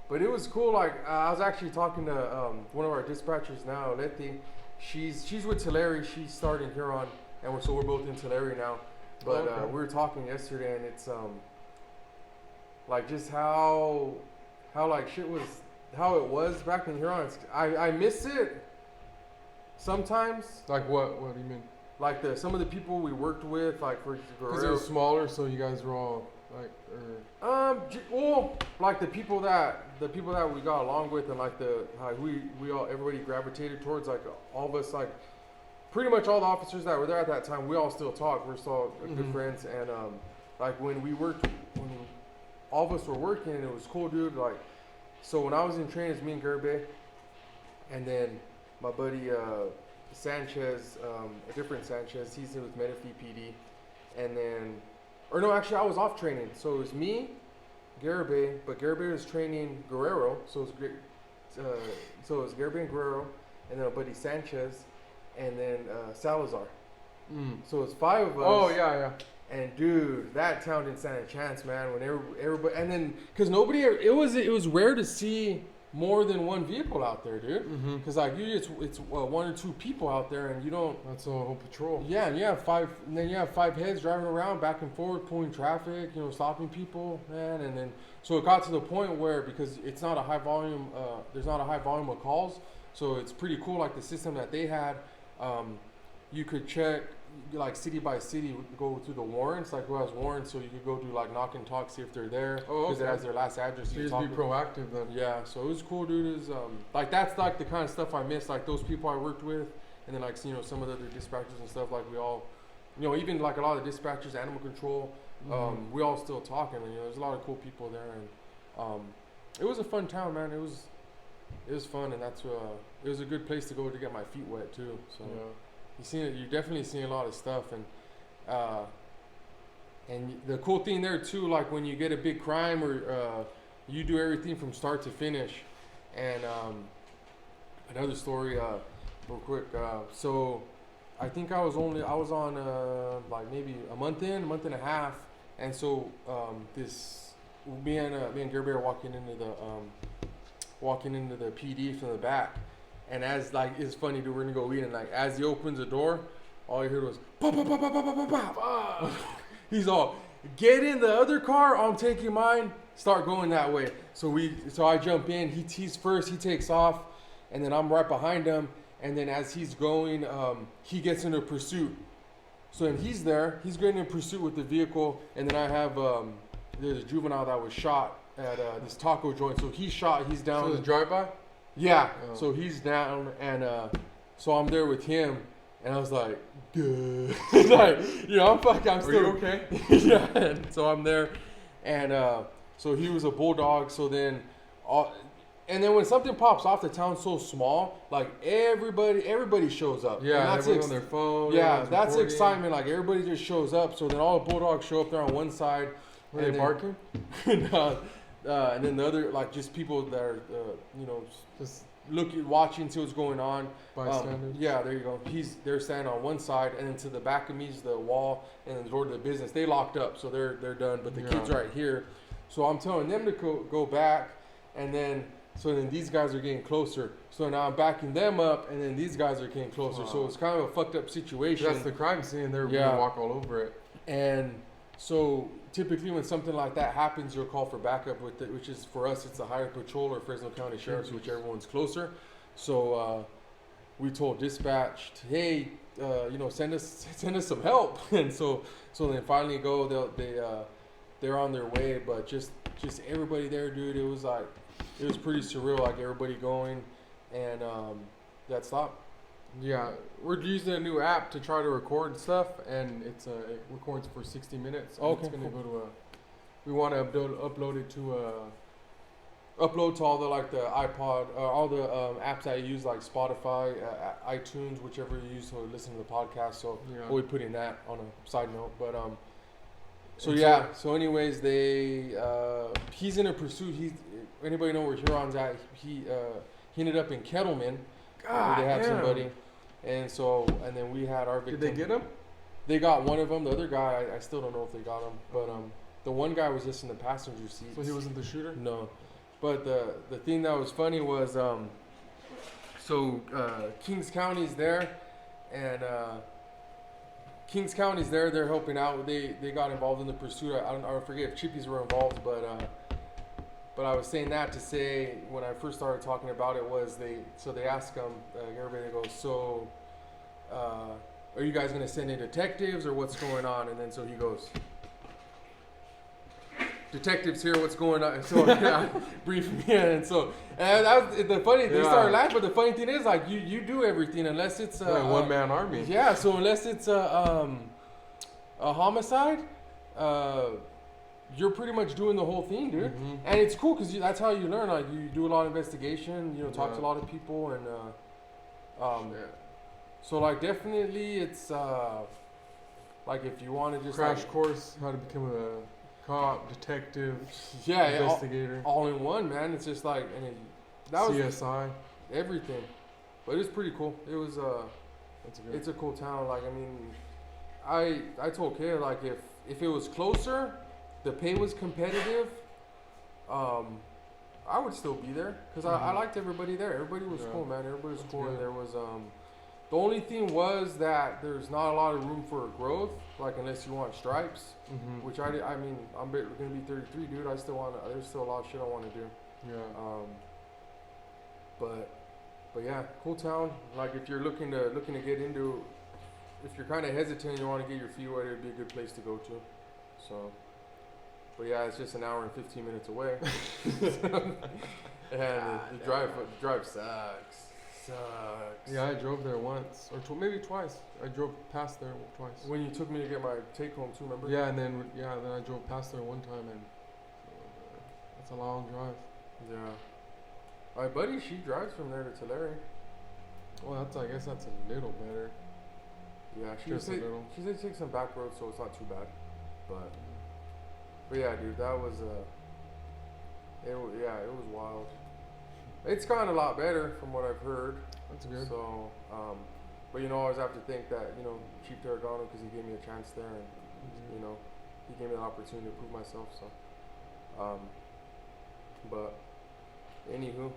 But it was cool. Like, I was actually talking to one of our dispatchers now, Letty. She's with Tulare. She's starting Huron. And we're both in Tulare now. But Okay. we were talking yesterday, and it's like just how like shit was, how it was back in Huron. I miss it sometimes. Like what? What do you mean? Like some of the people we worked with, like for Because it was smaller, so you guys were all like, well, like the people that we got along with, and like how we all, everybody gravitated towards, like all of us, like pretty much all the officers that were there at that time, we all still talk. We're still good friends, and like when all of us were working, and it was cool, dude. Like, so when I was in training, it's me and Gerbe, and then my buddy Sanchez, a different Sanchez, he's in with Menifee PD, and then, or no, actually I was off training, so it was me, Garibay, but Garibay was training Guerrero, so it was Garibay and Guerrero, and then a buddy Sanchez, and then Salazar. So it's 5 of us. Oh yeah. And dude, that town didn't stand a chance, man. When everybody, and then because nobody, it was rare to see more than one vehicle out there, dude. Because like usually it's 1 or 2 people out there, and you don't. That's a whole patrol. Yeah, and you have 5, and then you have 5 heads driving around back and forth, pulling traffic, stopping people, man. And then so it got to the point where, because it's not a high volume, there's not a high volume of calls, so it's pretty cool. Like the system that they had, you could check like city by city, go through the warrants, like who has warrants, so you could go do like knock and talk, see if they're there, because it has their last address. So you just be proactive then. Yeah, so it was cool, dude. It was, like that's like the kind of stuff I miss, like those people I worked with, and then like some of the other dispatchers and stuff. Like we all, even like a lot of the dispatchers, animal control, we all still talking. And there's a lot of cool people there, and it was a fun town, man. It was fun, and that's it was a good place to go to get my feet wet too. So. Yeah. You're definitely seeing a lot of stuff, and the cool thing there too, like when you get a big crime, or you do everything from start to finish. And another story, real quick. So I think I was on like maybe a month and a half, and so me and Gerber are walking into the PD from the back. And as like, it's funny, dude, we're gonna go eat, and like as he opens the door, all you heard was pop pop pop pop pop pop pop pop. He's all, get in the other car, I'm taking mine, start going that way. So I jump in, he's first, he takes off, and then I'm right behind him, and then as he's going, he gets into pursuit. So then he's going in pursuit with the vehicle, and then I have there's a juvenile that was shot at this taco joint. So he's shot, he's down. So the drive-by? Yeah, oh. So he's down, and so I'm there with him, and I was like, duh. Like, I'm still. Are you okay? Yeah, and so I'm there, and so he was a bulldog, so then, and then when something pops off, the town's so small, like everybody shows up. Yeah, and everyone's on their phone. Yeah, that's recording. excitement, like everybody just shows up, so then all the bulldogs show up there on one side. Were they barking? No. And then the other, like, just people that are, just watching, see what's going on. Bystanders. Yeah, there you go. They're standing on one side, and then to the back of me is the wall, and then the door to the business. They locked up, so they're done. But the kid's right here, so I'm telling them to go back, and then these guys are getting closer. So now I'm backing them up, and then these guys are getting closer. Wow. So it's kind of a fucked up situation. That's the crime scene. They're gonna walk all over it. And so typically when something like that happens, you'll call for backup which is, for us, it's the Highway Patrol or Fresno County Sheriff's, whichever one's closer. So we told dispatch, hey, send us some help. And so then finally they're on their way. But just everybody there, dude, it was pretty surreal. Like everybody going, and that stopped. Yeah, we're using a new app to try to record stuff, and it records for 60 minutes. Okay, it's gonna go to we want to upload it to upload to all the like the iPod, all the apps that you use like Spotify, iTunes, whichever you use to listen to the podcast. So Yeah. we'll be putting that on a side note. But so And yeah. So anyways, he's in a pursuit. Anybody know where Huron's at? He ended up in Kettleman. Where they had somebody, and then we had our victim. Did they get him? They got one of them. The other guy, I still don't know if they got him. But the one guy was just in the passenger seat. So he wasn't the shooter? No. But the thing that was funny was Kings County's there, and Kings County's there. They're helping out. They got involved in the pursuit. I forget if Chippies were involved, but I was saying that to say when I first started talking about it was they asked him, everybody, they go, so are you guys gonna send in detectives or what's going on? And then so he goes, detectives here, what's going on? And so yeah, brief me. And that was the funny. They started laughing, but the funny thing is like you do everything unless it's like one man army. Yeah, so unless it's a homicide, you're pretty much doing the whole thing, dude. Mm-hmm. And it's cool because that's how you learn. Like you do a lot of investigation, talk to a lot of people, and so like definitely it's like if you want to just crash course how to become a cop, detective, investigator, all in one, man. It's just like that was CSI, everything. But it's pretty cool. It was it's a cool town. Like I mean, I told Kay like if it was closer, the pay was competitive, I would still be there because I liked everybody there. Everybody was cool, man. Everybody was cool. And there was the only thing was that there's not a lot of room for growth, like unless you want stripes, which I mean I'm gonna be 33, dude. There's still a lot of shit I want to do. Yeah. But yeah, cool town. Like if you're looking to get into, if you're kind of hesitant and you want to get your feet wet, it'd be a good place to go to. So. But yeah, it's just an hour and 15 minutes away, and the drive sucks. Yeah, I drove there once or maybe twice. I drove past there twice. When you took me to get my take home too, remember? Yeah, and then I drove past there one time, and it's a long drive. Yeah. My buddy, she drives from there to Tulare. Well, I guess that's a little better. Yeah, she Just a said little. she said take some back roads, so it's not too bad, But yeah, dude, that was it was wild. It's gotten a lot better from what I've heard. That's good. So, but I always have to think that Chief Tarragano, because he gave me a chance there, and he gave me an opportunity to prove myself. So, but anywho,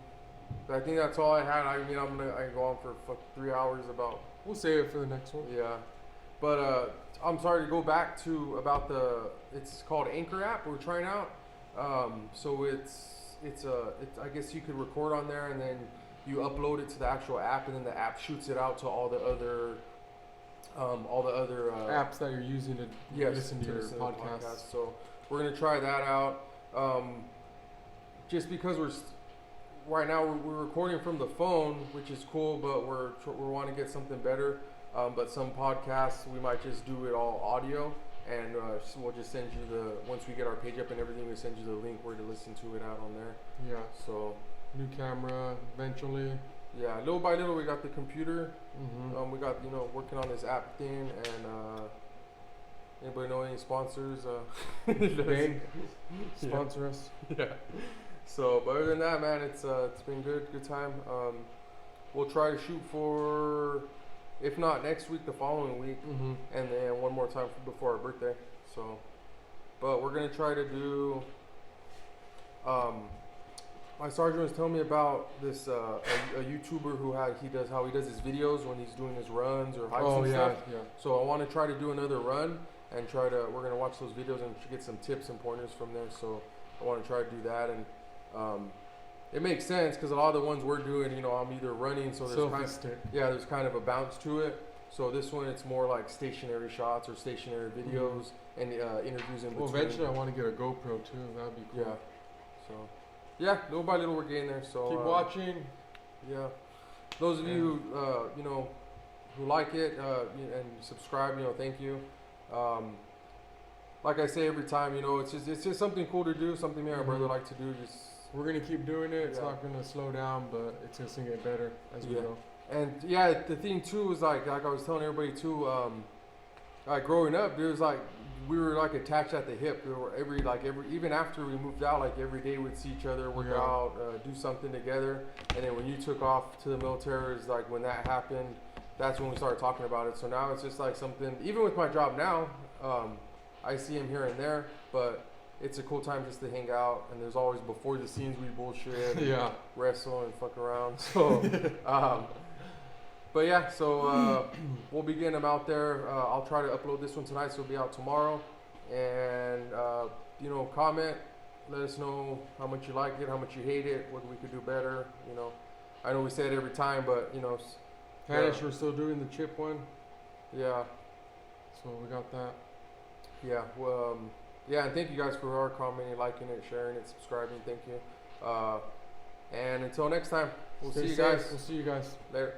I think that's all I had. I mean, I can go on for 3 hours about. We'll save it for the next one. Yeah. But I'm sorry to go back to about it's called Anchor app we're trying out. So it's I guess you could record on there and then you upload it to the actual app and then the app shoots it out to all the other apps that you're using to listen to your podcast. So we're gonna try that out. Just because right now we're recording from the phone, which is cool, but we want to get something better. But some podcasts we might just do it all audio, and we'll just send you once we get our page up and everything, we'll send you the link where to listen to it out on there. Yeah. So new camera eventually. Yeah, little by little we got the computer. Mm-hmm. We got working on this app thing, and anybody know any sponsors? Bang. Sponsor us. Yeah. So, but other than that, man, it's been good time. We'll try to shoot for, if not next week, the following week, and then one more time before our birthday. So, but we're gonna try to do. My sergeant was telling me about this a YouTuber who he does his videos when he's doing his runs or hikes and stuff. Yeah. So I want to try to do another run and we're gonna watch those videos and get some tips and pointers from there. So I want to try to do that, and it makes sense because a lot of the ones we're doing, I'm either running, so there's kind of a bounce to it. So this one, it's more like stationary shots or stationary videos and interviews in between. Well, eventually I want to get a GoPro too. That'd be cool. Yeah. So, yeah, little by little we're getting there. So keep watching. Yeah. Those of you who who like it and subscribe, thank you. Like I say every time, it's just something cool to do, something me and my brother like to do. Just we're gonna keep doing it. It's Yeah. not gonna slow down, but it's just gonna get better as we Yeah. go. And yeah, the thing too is like I was telling everybody too, like growing up, there was like we were like attached at the hip. We were every even after we moved out, like every day we'd see each other, work Yeah. out, do something together. And then when you took off to the military, is like when that happened. That's when we started talking about it. So now it's just like something. Even with my job now, I see him here and there, but it's a cool time just to hang out. And there's always before the scenes we bullshit, and Yeah. wrestle and fuck around. So. But yeah, so we'll be getting them out there. I'll try to upload this one tonight, so it'll be out tomorrow. And you know, comment, let us know how much you like it, how much you hate it, what we could do better. You know, I know we say it every time, but you know, Hanish, we're still doing the chip one, yeah, so we got that. yeah. Well, yeah, and thank you guys for commenting, liking it, sharing it, subscribing. Thank you. And until next time, we'll Stay see you safe. guys We'll see you guys. later.